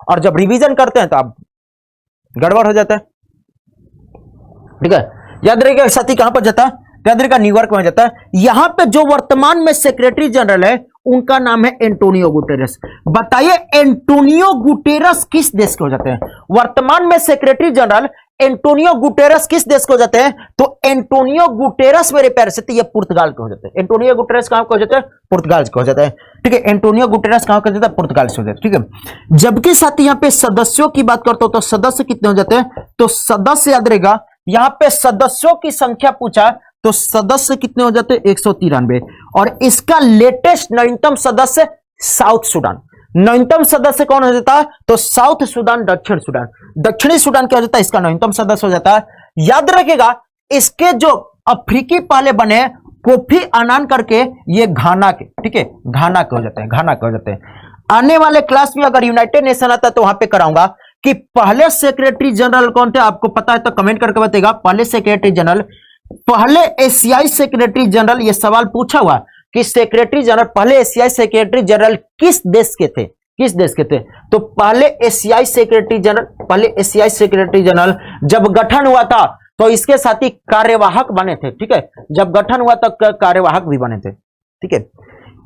और जब रिवीजन करते हैं तो आप गड़बड़ हो जाता है। ठीक है, याद रखिएगा साथी कहां पर जाता है? याद रखिएगा न्यूयॉर्क में जाता है। यहां पे जो वर्तमान में सेक्रेटरी जनरल है उनका नाम है एंटोनियो गुटेरेस। बताइए एंटोनियो गुटेरेस किस देश के हो जाते हैं? वर्तमान में सेक्रेटरी जनरल एंटोनियो गुटेरेस किस देश के हो जाते हैं? तो एंटोनियो गुटेरेस मेरे प्यारे से ये पुर्तगाल के हो जाते हैं। एंटोनियो गुटेरेस कहां के हो जाते हैं? पुर्तगाल के हो जाते हैं। ठीक है, एंटोनियो गुटेरेस कहां के हो जाता है? पुर्तगाल से हो जाते हैं। ठीक है, जबकि साथी यहां पे सदस्यों की बात करता हूं तो सदस्य कितने हो जाते हैं? तो सदस्य याद रहेगा, यहां पे सदस्यों की संख्या पूछा तो सदस्य कितने हो जाते हैं? 193। और इसका लेटेस्ट नवीनतम सदस्य साउथ सुडान। नवीनतम सदस्य कौन हो जाता है? तो साउथ सुडान, दक्षिण सुडान। दक्षिणी सुडान क्या हो जाता है? इसका नवीनतम सदस्य हो जाता है। याद रखिएगा इसके जो अफ्रीकी पहले बने कोफी अनान करके, ये घाना के, ठीक है, घाना के हो जाते हैं, घाना के हो जाते हैं। आने वाले क्लास में अगर यूनाइटेड नेशन आता है तो वहां पे कराऊंगा कि पहले सेक्रेटरी जनरल कौन थे। आपको पता है तो कमेंट करके बताइएगा। पहले सेक्रेटरी जनरल, पहले एशियाई सेक्रेटरी जनरल, यह सवाल पूछा हुआ कि सेक्रेटरी जनरल, पहले एशियाई सेक्रेटरी जनरल किस देश के थे? किस देश के थे? तो पहले एशियाई सेक्रेटरी जनरल, पहले एशियाई सेक्रेटरी जनरल जब गठन हुआ था तो इसके साथ ही कार्यवाहक बने थे। ठीक है, जब गठन हुआ तब कार्यवाहक भी बने थे। ठीक है,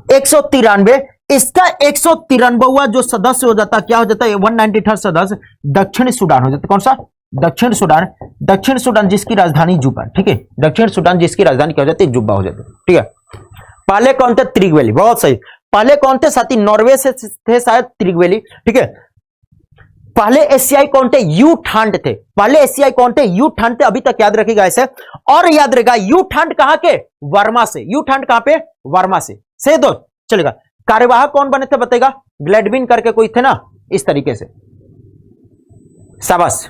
193। इसका 193वां जो सदस्य हो जाता, क्या हो जाता है? 193 सदस्य दक्षिण सुडान हो जाता। कौन सा? दक्षिण सुडान। दक्षिण सुडान जिसकी राजधानी जुब्बा। ठीक है, दक्षिण सुडान जिसकी राजधानी क्या हो जाती है? जुब्बा हो जाती है। ठीक है, पहले कौन थे? त्रिगवेली। बहुत सही। पहले कौन थे साथी? नॉर्वे से थे शायद त्रिगवेली। ठीक है, पहले एशियाई कौन थे? यू थांड थे। पहले एशियाई कौन थे? यू थांड थे। अभी तक याद रखिएगा ऐसे। और याद रखेगा यू थांड कहां के? वर्मा से। यू थांड कहां पे? वर्मा से। सही दोस्त, चलेगा। कार्यवाहक कौन बने थे बताएगा? ग्लैडविन करके कोई थे ना, इस तरीके से। शाबाश।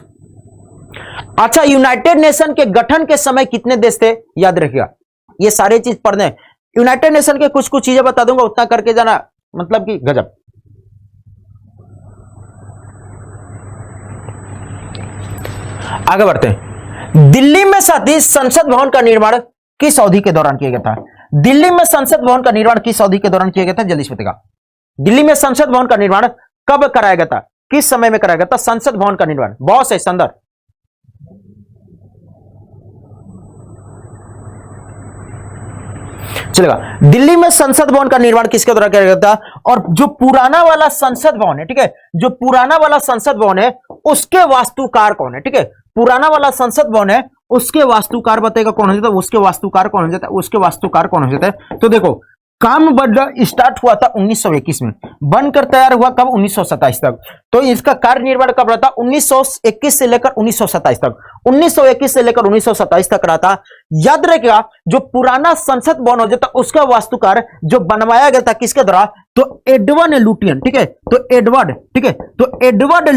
अच्छा, यूनाइटेड नेशन के गठन के समय कितने देश थे? याद रखिएगा ये सारे चीज पढ़ने, यूनाइटेड नेशन के कुछ कुछ चीजें बता दूंगा, उतना करके जाना, मतलब कि गजब। आगे बढ़ते हैं। दिल्ली में साथी संसद भवन का निर्माण किस अवधि के दौरान किया गया था? दिल्ली में संसद भवन का निर्माण किस अवधि के दौरान किया गया था? जल्दी से बताइएगा। दिल्ली में संसद भवन का निर्माण कब कराया गया था, किस समय में कराया गया था संसद भवन का निर्माण? बहुत है संदर्भ। चलेगा। दिल्ली में संसद भवन का निर्माण किसके द्वारा किया गया था? और जो पुराना वाला संसद भवन है, ठीक है, जो पुराना वाला संसद भवन है उसके वास्तुकार कौन है? ठीक है, पुराना वाला संसद भवन है उसके वास्तुकार बताएगा कौन हो जाता है? उसके वास्तुकार कौन हो जाता है? उसके वास्तुकार कौन हो जाता है? तो देखो, काम स्टार्ट हुआ था 1921 में, बनकर तैयार हुआ कब? 1927 तक। तो इसका कार्य निर्माण कब रहा था? 1921 से लेकर 1927 तक। 1921 से लेकर 1927 तक रहा था। याद रखिएगा, जो पुराना संसद भवन हो जाता उसका वास्तुकार जो बनवाया गया था किसके द्वारा? तो एडवर्ड लुटियन, ठीक है, तो एडवर्ड, ठीक है, तो एडवर्ड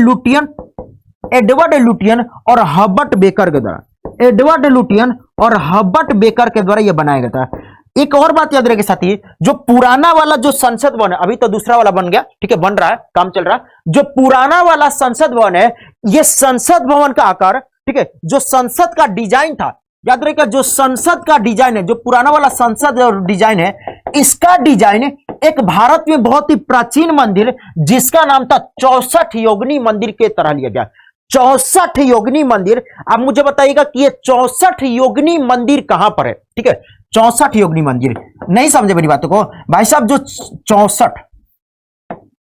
लुटियन और हर्बर्ट बेकर के द्वारा, एडवर्ड लुटियन और हर्बर्ट बेकर के द्वारा यह बनाया गया था। एक और बात याद रखें साथी, जो पुराना वाला जो संसद भवन है, अभी तो दूसरा वाला बन गया, ठीक है, बन रहा है, काम चल रहा है। जो पुराना वाला संसद भवन है, यह संसद भवन का आकार, ठीक है, जो संसद का डिजाइन था, याद रखिएगा, जो संसद का डिजाइन है, जो पुराना वाला संसद डिजाइन है, इसका डिजाइन एक भारत में बहुत ही प्राचीन मंदिर जिसका नाम था 64 योगिनी मंदिर के तरह लिया गया। 64 योगिनी मंदिर। आप मुझे बताइएगा कि ये 64 योगिनी मंदिर कहां पर है? ठीक है, 64 योगिनी मंदिर। नहीं समझे मेरी बातों को भाई साहब? जो 64,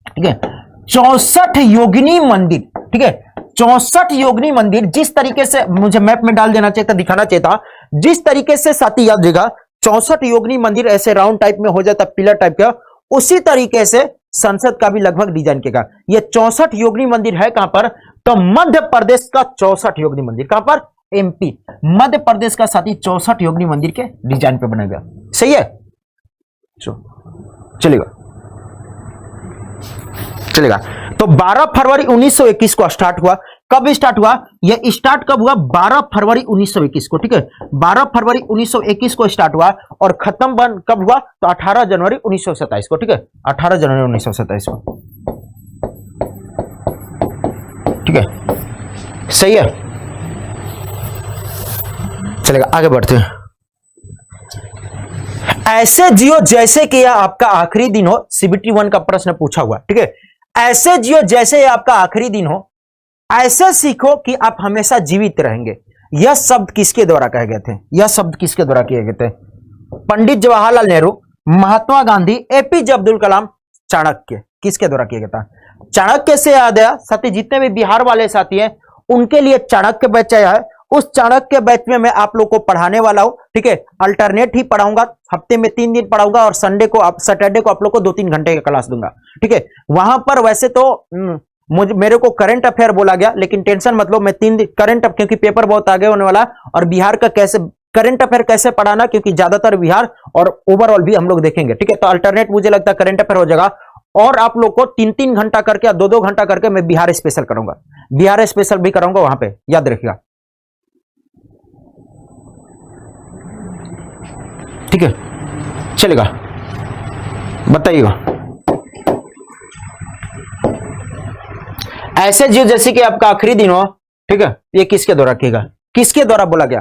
ठीक है, 64 योगिनी मंदिर, ठीक है, 64 योगिनी मंदिर, जिस तरीके से मुझे मैप में डाल देना चाहिए था, दिखाना चाहिए था, जिस तरीके से साथी याद रखिएगा 64 योगिनी मंदिर ऐसे राउंड टाइप में हो जाता, पिलर टाइप का, उसी तरीके से संसद का भी लगभग डिजाइन किया। ये 64 योगिनी मंदिर है कहां पर? तो मध्य प्रदेश का 64 योगिनी मंदिर। कहां पर? एमपी, मध्य प्रदेश का साथी 64 योगिनी मंदिर के डिजाइन पे बनाया गया। सही है, चलेगा चलेगा। तो 12 फरवरी 1921 को स्टार्ट हुआ। कब स्टार्ट हुआ? यह स्टार्ट कब हुआ? 12 फरवरी 1921 को, ठीक है, 12 फरवरी 1921 को स्टार्ट हुआ और खत्म कब हुआ? तो 18 जनवरी 1927 को, ठीक है, 18 जनवरी 1927 को, ठीक है, सही है, चलेगा। आगे बढ़ते हैं। ऐसे जियो जैसे कि यह आपका आखिरी दिन हो, सीबीटी 1 का प्रश्न पूछा हुआ, ठीक है, ऐसे जियो जैसे यह आपका आखिरी दिन हो, ऐसे सीखो कि आप हमेशा जीवित रहेंगे। यह शब्द किसके द्वारा कहे गए थे? यह शब्द किसके द्वारा किए गए थे? पंडित जवाहरलाल नेहरू, महात्मा गांधी, एपीजे अब्दुल कलाम, चाणक्य। किसके द्वारा किया गया था? चाणक्य से याद है साथी, जितने भी बिहार वाले साथी हैं उनके लिए चाणक्य बैच आया है। उस चाणक्य बैच में मैं आप लोग को पढ़ाने वाला हूं, ठीक है, अल्टरनेट ही पढ़ाऊंगा, हफ्ते में 3 दिन पढ़ाऊंगा और संडे को, सैटरडे को आप लोग को 2-3 घंटे का क्लास दूंगा, ठीक है। वहां पर वैसे तो मेरे को करंट अफेयर बोला गया, लेकिन टेंशन मतलब मैं 3 दिन करंट, क्योंकि पेपर बहुत आगे होने वाला, और बिहार का कैसे करंट अफेयर कैसे पढ़ाना, क्योंकि ज्यादातर बिहार और ओवरऑल भी हम लोग देखेंगे, ठीक है। तो अल्टरनेट मुझे लगता है करंट अफेयर हो जाएगा, और आप लोग को 3-3 घंटा करके या 2-2 घंटा करके मैं बिहार स्पेशल करूंगा, बिहार स्पेशल भी कराऊंगा वहां पे, याद रखिएगा, ठीक है, चलेगा। बताइएगा। ऐसे जियो जैसे कि आपका आखिरी दिन हो, ठीक है, ये किसके द्वारा किएगा? किसके द्वारा बोला गया?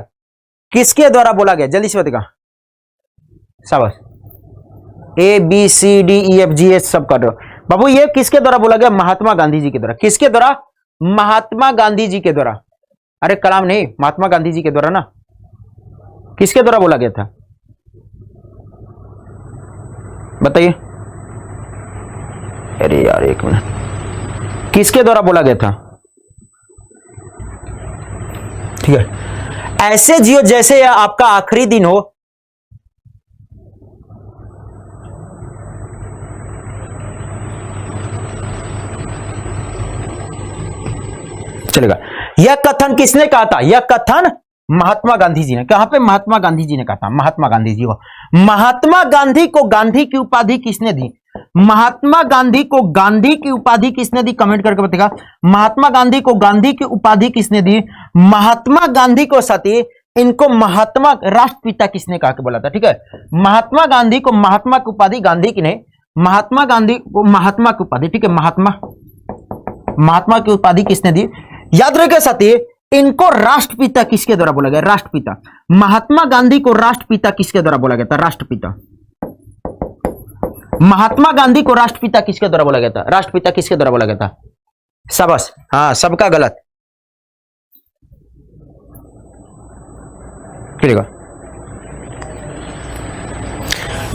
किसके द्वारा बोला गया? जल्दी से बताइएगा। शाबाश। ABCDEFGH सब कर रहे हो बाबू। ये किसके द्वारा बोला गया? महात्मा गांधी जी के द्वारा। किसके द्वारा? महात्मा गांधी जी के द्वारा। अरे कलाम नहीं, महात्मा गांधी जी के द्वारा ना। किसके द्वारा बोला गया था? बताइए। अरे यार एक मिनट, किसके द्वारा बोला गया था? ठीक है, ऐसे जियो जैसे यह आपका आखिरी दिन हो, चलेगा। यह कथन किसने कहा था? यह कथन महात्मा गांधी जी ने। कहां पे? महात्मा गांधी जी ने कहा था। महात्मा गांधी जी को, महात्मा गांधी को गांधी की उपाधि किसने दी? महात्मा गांधी को गांधी की उपाधि किसने दी? कमेंट करके बताइएगा। महात्मा गांधी को गांधी की उपाधि किसने दी? महात्मा गांधी को साथी इनको महात्मा राष्ट्रपिता किसने कहा के बोला था? ठीक है, महात्मा गांधी को महात्मा की उपाधि, गांधी की नहीं, महात्मा गांधी को महात्मा की उपाधि, ठीक है, महात्मा की उपाधि किसने दी? याद रखिए साथी, इनको राष्ट्रपिता किसके द्वारा बोला गया? राष्ट्रपिता। महात्मा गांधी को राष्ट्रपिता किसके द्वारा बोला गया था? राष्ट्रपिता। महात्मा गांधी को राष्ट्रपिता किसके द्वारा बोला गया था? राष्ट्रपिता किसके द्वारा बोला गया था? शाबाश, हाँ, सबका गलत।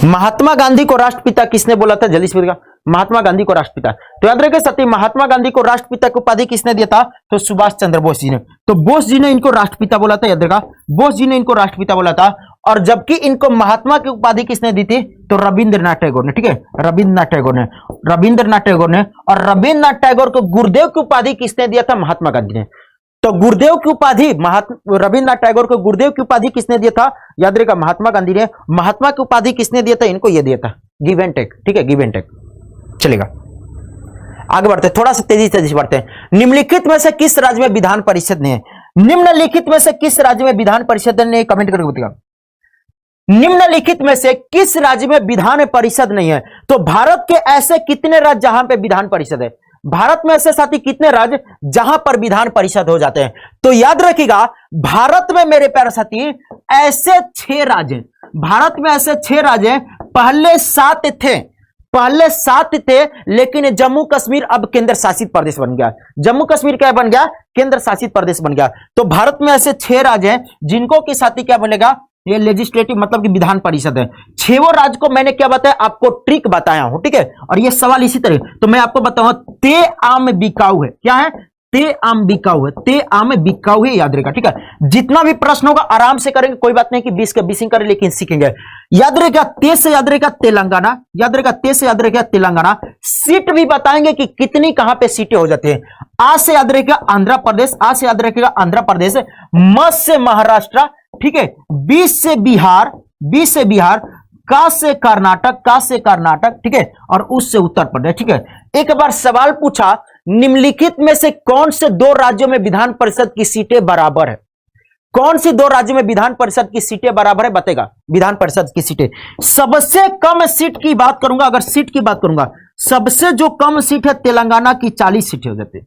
महात्मा गांधी को राष्ट्रपिता किसने बोला था? जल्दी से बोलिएगा, महात्मा गांधी को राष्ट्रपिता। तो याद रखिए साथी, महात्मा गांधी को राष्ट्रपिता की उपाधि किसने दिया था? तो सुभाष चंद्र बोस जी ने। तो बोस जी ने इनको राष्ट्रपिता बोला था, याद रखिएगा, बोस जी ने इनको राष्ट्रपिता बोला था। और जबकि इनको महात्मा की उपाधि किसने दी थी? तो रविंद्रनाथ टैगोर ने, ठीक है, रविंद्रनाथ टैगोर ने। और रविंद्रनाथ टैगोर को गुरुदेव की उपाधि किसने दिया था? महात्मा गांधी ने। तो गुरुदेव की उपाधि, रविंद्रनाथ टैगोर को गुरुदेव की उपाधि किसने दिया था? याद रखिएगा, महात्मा गांधी ने। महात्मा की उपाधि किसने दिया था? इनको ये दिया था, गिव एंड टेक, ठीक है, गिव एंड टेक। चलेगा, आगे बढ़ते, थोड़ा सा तेजी से बढ़ते हैं। निम्नलिखित में से किस राज्य में विधान परिषद नहीं है? निम्नलिखित में से किस राज्य में विधान परिषद नहीं है? कमेंट करके बताइएगा। निम्नलिखित में से किस राज्य में विधान परिषद नहीं है? तो भारत के ऐसे कितने राज्य जहां पे विधान परिषद है? भारत में ऐसे साथी कितने राज्य जहां पर विधान परिषद हो जाते हैं? तो याद रखिएगा, भारत में मेरे प्यारे साथी ऐसे 6 राज्य, भारत में ऐसे 6 राज्य, पहले 7 थे, लेकिन जम्मू कश्मीर अब केंद्र शासित प्रदेश बन गया। जम्मू कश्मीर क्या बन गया? केंद्र शासित प्रदेश बन गया। तो भारत में ऐसे 6 राज्य हैं जिनको के साथी क्या बनेगा? ये लेजिस्लेटिव मतलब कि विधान परिषद है। 6 राज्य को मैंने क्या बताया? आपको ट्रिक बताया हूं, ठीक है। और ये सवाल इसी तरह, तो मैं आपको बताऊंगा, ते आम बिकाऊ है। क्या है? ते आम बिकाऊ है, ते आम बिकाऊ है, याद रखेगा, ठीक है। जितना भी प्रश्न होगा आराम से करेंगे, कोई बात नहीं कि 20 के 20 करें, लेकिन सीखेंगे। याद रखेगा, ते से याद रखेगा तेलंगाना, याद रखेगा, ते से याद रखेगा तेलंगाना। सीट भी बताएंगे कि कितनी कहां पे सीटें हो जाती है। आ से याद रखेगा आंध्र प्रदेश, आ से याद रखेगा आंध्र प्रदेश। म से महाराष्ट्र, ठीक है। 20 से बिहार, 20 से बिहार। का से कर्नाटक, का से कर्नाटक, ठीक है। और उस से उत्तर प्रदेश, ठीक है। एक बार सवाल पूछा, निम्नलिखित में से कौन से 2 राज्यों में विधान परिषद की सीटें बराबर है? कौन सी 2 राज्यों में विधान परिषद की सीटें बराबर है? बताएगा। विधान परिषद की सीटें, सबसे कम सीट की बात करूंगा, अगर सीट की बात करूंगा, सबसे जो कम सीट है तेलंगाना की 40 सीटें हो जाती है।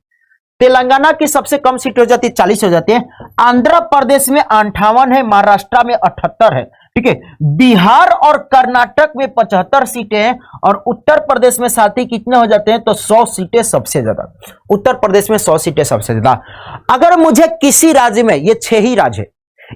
तेलंगाना की सबसे कम सीट हो जाती है, 40 हो जाती है। आंध्र प्रदेश में 58 है, महाराष्ट्र में 78 है, ठीक है। बिहार और कर्नाटक में 75 सीटें हैं, और उत्तर प्रदेश में साथी कितने हो जाते हैं? तो 100 सीटें सबसे ज्यादा। उत्तर प्रदेश में 100 सीटें सबसे ज्यादा। अगर मुझे किसी राज्य में, ये 6 ही राज्य है,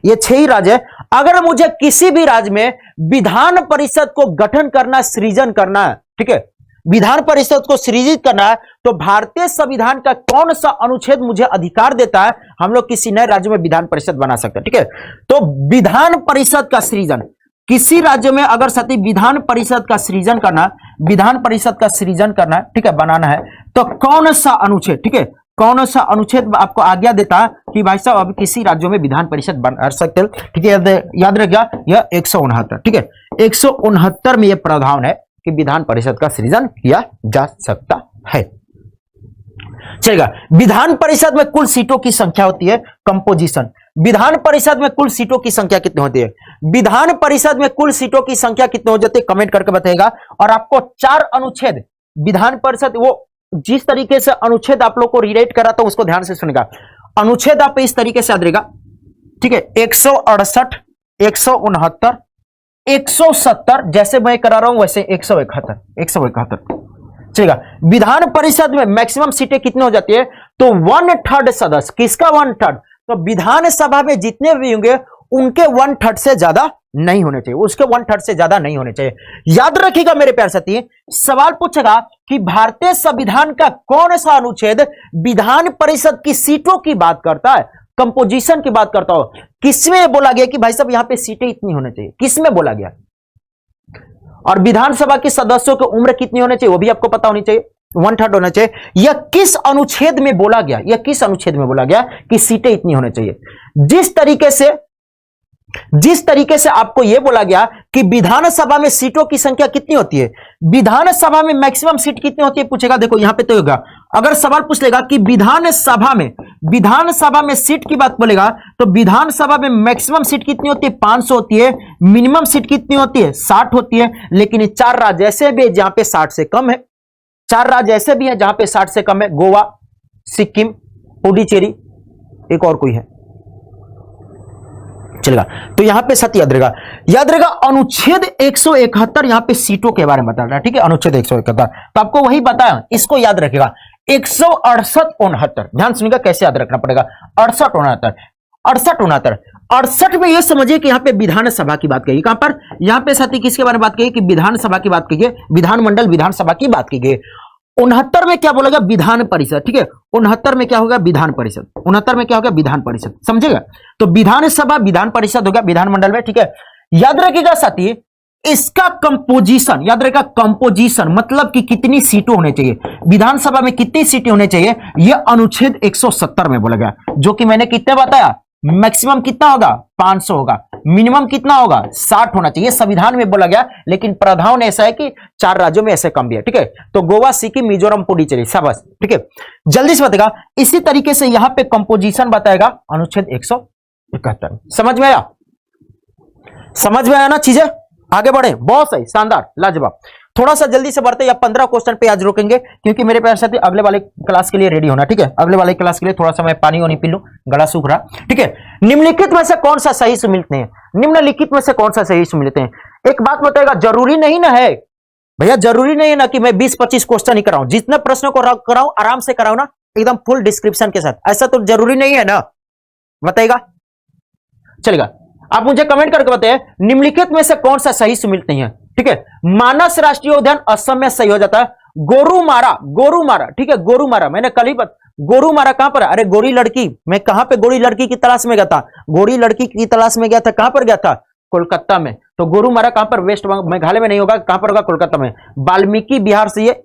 ये 6 ही राज्य है, अगर मुझे किसी भी राज्य में विधान परिषद को गठन करना, सृजन करना है, ठीक है, विधान परिषद को सृजित करना है, तो भारतीय संविधान का कौन सा अनुच्छेद मुझे अधिकार देता है हम लोग किसी नए राज्य में विधान परिषद बना सकते हैं, ठीक है। तो विधान परिषद का सृजन किसी राज्य में अगर सती विधान परिषद का सृजन करना, विधान परिषद का सृजन करना, ठीक है, बनाना है, तो कौन सा अनुच्छेद, ठीक है, कौन सा अनुच्छेद आपको आज्ञा देता है कि भाई साहब अब किसी राज्यों में विधान परिषद बना सकते हैं, ठीक है। याद रखिएगा, यह 169, ठीक है, 169 में यह प्रावधान है कि विधान परिषद का सृजन किया जा सकता है। चलेगा। विधान परिषद में कुल सीटों की संख्या होती है, कंपोजिशन। विधान परिषद में कुल सीटों की संख्या कितनी होती है? विधान परिषद में कुल सीटों की संख्या कितनी हो जाती है? कमेंट करके बताएगा। और आपको 4 अनुच्छेद विधान परिषद, वो जिस तरीके से अनुच्छेद आप लोग को रिलेट करा था उसको ध्यान से सुनेगा। अनुच्छेद आप इस तरीके से याद रहेगा, ठीक है। 168, 169, 170, जैसे मैं करा रहा हूं वैसे 171, 171। चलेगा। विधान परिषद में मैक्सिमम सीटें कितनी हो जाती है? तो 1/3 सदस्य। किसका 1/3? तो विधानसभा में जितने भी होंगे उनके 1/3 से ज्यादा नहीं होने चाहिए, उसके 1/3 से ज्यादा नहीं होने चाहिए। याद रखिएगा मेरे प्यारे साथी, सवाल पूछेगा कि भारतीय संविधान का कौन सा अनुच्छेद विधान परिषद की सीटों की बात करता है, कंपोजिशन की बात करता हो। किसमें बोला गया कि भाई साहब यहां पे सीटें इतनी होनी चाहिए? किसमें बोला गया? और विधानसभा के सदस्यों की उम्र कितनी होनी चाहिए वो भी आपको पता होनी चाहिए, 1/3 होना चाहिए। यह किस अनुच्छेद में बोला गया? यह किस अनुच्छेद में बोला गया कि सीटें इतनी होनी चाहिए? जिस तरीके से आपको यह बोला गया कि विधानसभा में सीटों की संख्या कितनी होती है, विधानसभा में मैक्सिमम सीट कितनी होती है पूछेगा। देखो यहां पे तो होगा अगर सवाल पूछ लेगा कि विधानसभा में सीट की बात बोलेगा तो विधानसभा में मैक्सिमम सीट कितनी होती है? 500 होती है। मिनिमम सीट कितनी होती है? 60 होती है। लेकिन ये 4 राज्य ऐसे भी है जहां पे 60 से कम है। 4 राज्य ऐसे भी है जहां पे 60 से कम है। गोवा, सिक्किम, पुडुचेरी, एक और कोई है, चलेगा। तो यहां पे सत्य याद रहेगा अनुच्छेद 171 यहां पे सीटों के बारे में बता रहा है, ठीक है। अनुच्छेद 171 तो आपको वही बताया, इसको याद रखेगा। 168 ध्यान सुनिएगा, कैसे याद रखना पड़ेगा। 68 में यह समझिए कि यहां पे विधानसभा की बात कही। कहां पर? यहां पे साथी किसके बारे में बात कही? कि विधानसभा की बात कही, विधानमंडल विधानसभा की बात की गई। 69 में क्या बोलेगा? विधान परिषद, ठीक है। 69 में क्या होगा? विधान परिषद। 69 में क्या होगा? विधान परिषद, समझेगा। तो विधानसभा विधान परिषद होगा विधानमंडल में, ठीक है। याद रखिएगा साथी, इसका कंपोजिशन याद रखिएगा। कंपोजिशन मतलब कि कितनी सीटें होने चाहिए, विधानसभा में कितनी सीटें होने चाहिए, यह अनुच्छेद 170 में बोला गया। जो कि मैंने कितने बताया? मैक्सिमम कितना होगा? 500 होगा। मिनिमम कितना होगा? 60 होना चाहिए, संविधान में बोला गया। लेकिन प्रावधान ऐसा है कि 4 राज्यों में ऐसे कम भी है, ठीक है। तो गोवा, सिक्किम, मिजोरम, पुडुचेरी, शाबाश, ठीक है। जल्दी से बताएगा। इसी तरीके से यहां पे कंपोजिशन बताएगा अनुच्छेद 171। समझ में आया? समझ में आया ना चीजें? आगे बढ़े, बहुत सही, शानदार, लाजवाब। थोड़ा सा जल्दी से बढ़ते या 15 क्वेश्चन पे आज रोकेंगे, क्योंकि मेरे प्यारे साथी अगले वाले क्लास के लिए रेडी होना, ठीक है। अगले वाले क्लास के लिए थोड़ा सा मैं पानी वानी पी लूं, गला सूख रहा, ठीक है। निम्नलिखित में से कौन सा सही सुमिलित हैं? निम्नलिखित में से कौन सा सही सुमिलित हैं? एक बात बताएगा, जरूरी नहीं ना है भैया, जरूरी नहीं है ना कि मैं 20-25 क्वेश्चन ही कराऊं। जितने प्रश्नों को कराऊं आराम से कराऊं ना, एकदम फुल डिस्क्रिप्शन के साथ, ऐसा तो जरूरी नहीं है ना, बताइएगा, चलेगा। आप मुझे कमेंट करके बताइए निम्नलिखित में से कौन सा सही सुमिलित नहीं है, ठीक है। मानस राष्ट्रीय उद्यान असम में सही हो जाता है। गोरुमारा, ठीक है। गोरुमारा मैंने कल ही गोरुमारा कहां पर? अरे गोरी लड़की, मैं कहां पे गोरी लड़की की तलाश में गया था? गोरी लड़की की तलाश में गया था, कहां पर गया था? कोलकाता में। तो गोरुमारा कहां पर? वेस्ट मेघालय में नहीं होगा, कहां पर होगा? कोलकाता में। वाल्मीकि बिहार से ये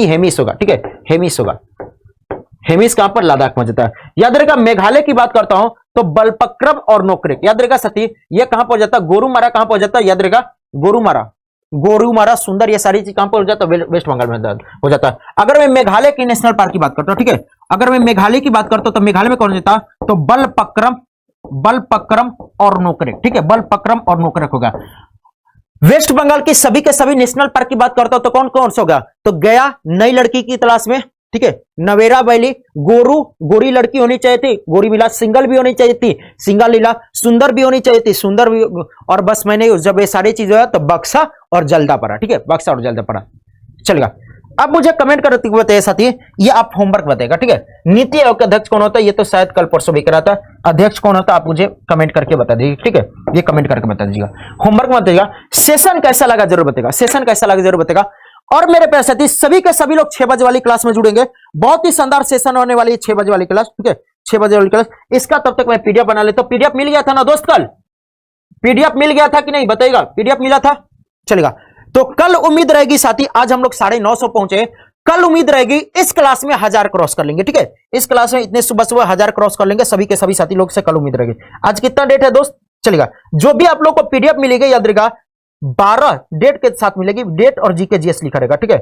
हेमिस होगा, ठीक है। हेमिस होगा। हेमिस कहां पर? लद्दाख में जाता है। याद रहेगा, मेघालय की बात करता हूं तो बलपक्रम और नोकरेक, याद रहेगा सती, ये कहां पर जाता है? गोरुमारा कहां पर जाता है? याद रहेगा, गोरुमारा, सुंदर, ये सारी चीज कहां पर हो जाता है? वेस्ट बंगाल में हो जाता है। अगर मैं मेघालय की नेशनल पार्क की बात करता हूं, ठीक है, अगर मैं मेघालय की बात करता हूं तो मेघालय में कौन जाता है? तो बलपक्रम और नोकरेक, ठीक है। बलपक्रम और नोकरेक होगा। वेस्ट बंगाल की सभी के सभी नेशनल पार्क की बात करता हूं तो कौन कौन सा होगा? तो गया, नई लड़की की तलाश में, ठीक है। नवेरा वैली, गोरी लड़की होनी चाहिए थी, गोरी मिला, सिंगल भी होनी चाहिए थी, सिंगल लीला, सुंदर भी होनी चाहिए थी, सुंदर भी। और बस मैंने जब ये सारी चीजें है तो बक्सा और जल्दापरा, ठीक है, बक्सा और जल्दापरा, चलेगा। अब मुझे कमेंट करते बताइए साथी, ये आप होमवर्क बताएगा, ठीक है। नीति आयोग का अध्यक्ष कौन होता है? ये तो शायद कल परसों भी करा था। अध्यक्ष कौन होता है आप मुझे कमेंट करके बता दीजिए, ठीक है। ये कमेंट करके बता दीजिएगा, होमवर्क में बताइएगा। सेशन कैसा लगा जरूर बताएगा, सेशन कैसा लगा जरूर बताएगा। और मेरे प्यारे साथी सभी के सभी लोग 6 बजे वाली क्लास में जुड़ेंगे। बहुत ही शानदार सेशन होने वाली है 6 बजे वाली क्लास, ठीक है। 6 बजे वाली क्लास, इसका तब तक मैं पीडीएफ बना लेता हूं। पीडीएफ मिल गया था ना दोस्त? कल पीडीएफ मिल गया था कि नहीं बताइएगा? पीडीएफ मिला था, चलेगा। तो कल उम्मीद रहेगी साथी, आज हम लोग 950 पहुंचे, कल उम्मीद रहेगी इस क्लास में 1000 क्रॉस कर लेंगे, ठीक है। इस क्लास में इतने सुबह 1000 क्रॉस कर लेंगे सभी के सभी साथी लोग से, कल उम्मीद रहेगी। आज कितना डेट है दोस्त? चलेगा। जो भी आप लोग को पीडीएफ मिलेगी याद रहेगा 12 डेट के साथ मिलेगी, डेट और जीके जीएस लिखा रहेगा, ठीक है।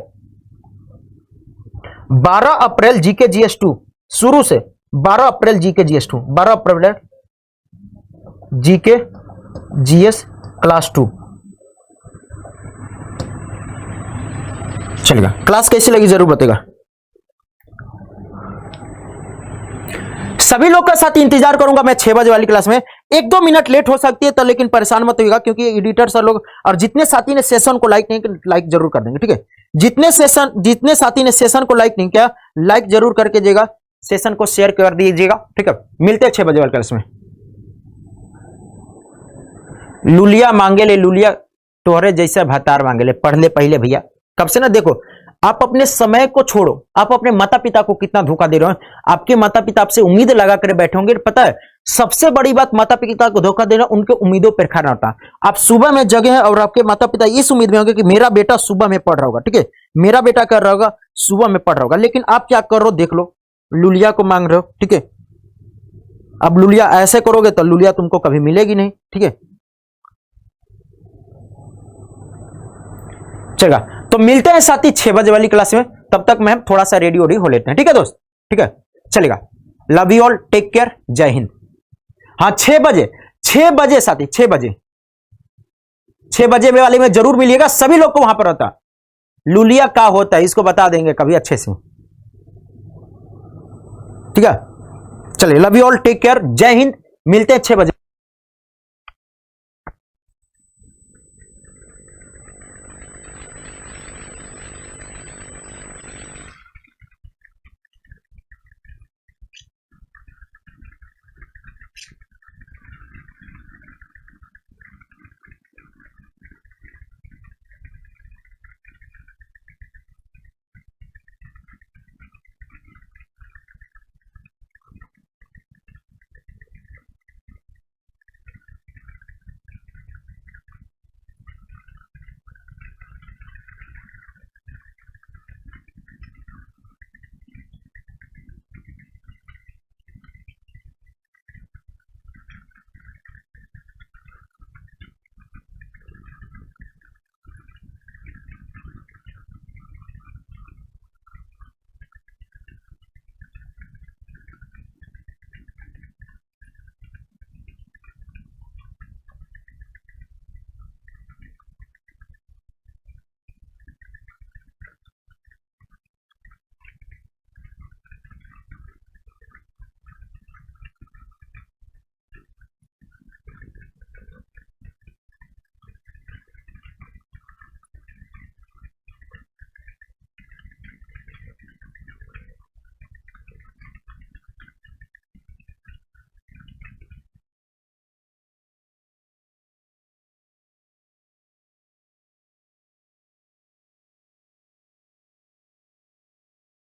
12 अप्रैल जीके जीएस 2 शुरू से, 12 अप्रैल जीके जीएस 2, 12 अप्रैल जीके जीएस क्लास 2, चलेगा। क्लास कैसी लगी जरूर बताएगा। सभी लोग का साथ इंतजार करूंगा मैं 6 बजे वाली क्लास में। 1-2 मिनट लेट हो सकती है तो, लेकिन परेशान मत होइएगा, क्योंकि एडिटर सर लोग और जितने साथी ने सेशन को लाइक नहीं किया, लाइक जरूर कर देंगे, ठीक है। जितने साथी ने सेशन को लाइक नहीं किया, लाइक जरूर करके जाइएगा, सेशन को शेयर कर दीजिएगा, ठीक है। मिलते हैं 6 बजे वाली क्लास में। लुलिया मांगे ले लुलिया, तोहरे जैसा भतार मांगे ले, पढ़ ले पहले भैया। कब से ना देखो, आप अपने समय को छोड़ो, आप अपने माता पिता को कितना धोखा दे रहे हो। आपके माता पिता आपसे उम्मीद लगा कर बैठे होंगे, पता है सबसे बड़ी बात माता पिता को धोखा देना, उनके उम्मीदों पर खड़ा होता। आप सुबह में जगे हैं और आपके माता पिता इस उम्मीद में होंगे कि मेरा बेटा सुबह में पढ़ रहा होगा, ठीक है, मेरा बेटा कर रहा होगा, सुबह में पढ़ रहा होगा। लेकिन आप क्या कर रहे हो देख लो, लुलिया को मांग रहे हो, ठीक है। अब लुलिया ऐसे करोगे तो लुलिया तुमको कभी मिलेगी नहीं, ठीक है। चलेगा, तो मिलते हैं साथी 6 बजे वाली क्लास में। तब तक मैम थोड़ा सा रेडी ओडी हो लेते हैं, ठीक है दोस्त, ठीक है, चलेगा। Love you all, take care, Jai Hind. हाँ 6 बजे साथी, 6 बजे वाले में जरूर मिलिएगा, सभी लोग को वहां पर होता। लुलिया का होता है इसको बता देंगे कभी अच्छे से, ठीक है। चलिए, love you all, take care, Jai Hind, मिलते हैं 6 बजे।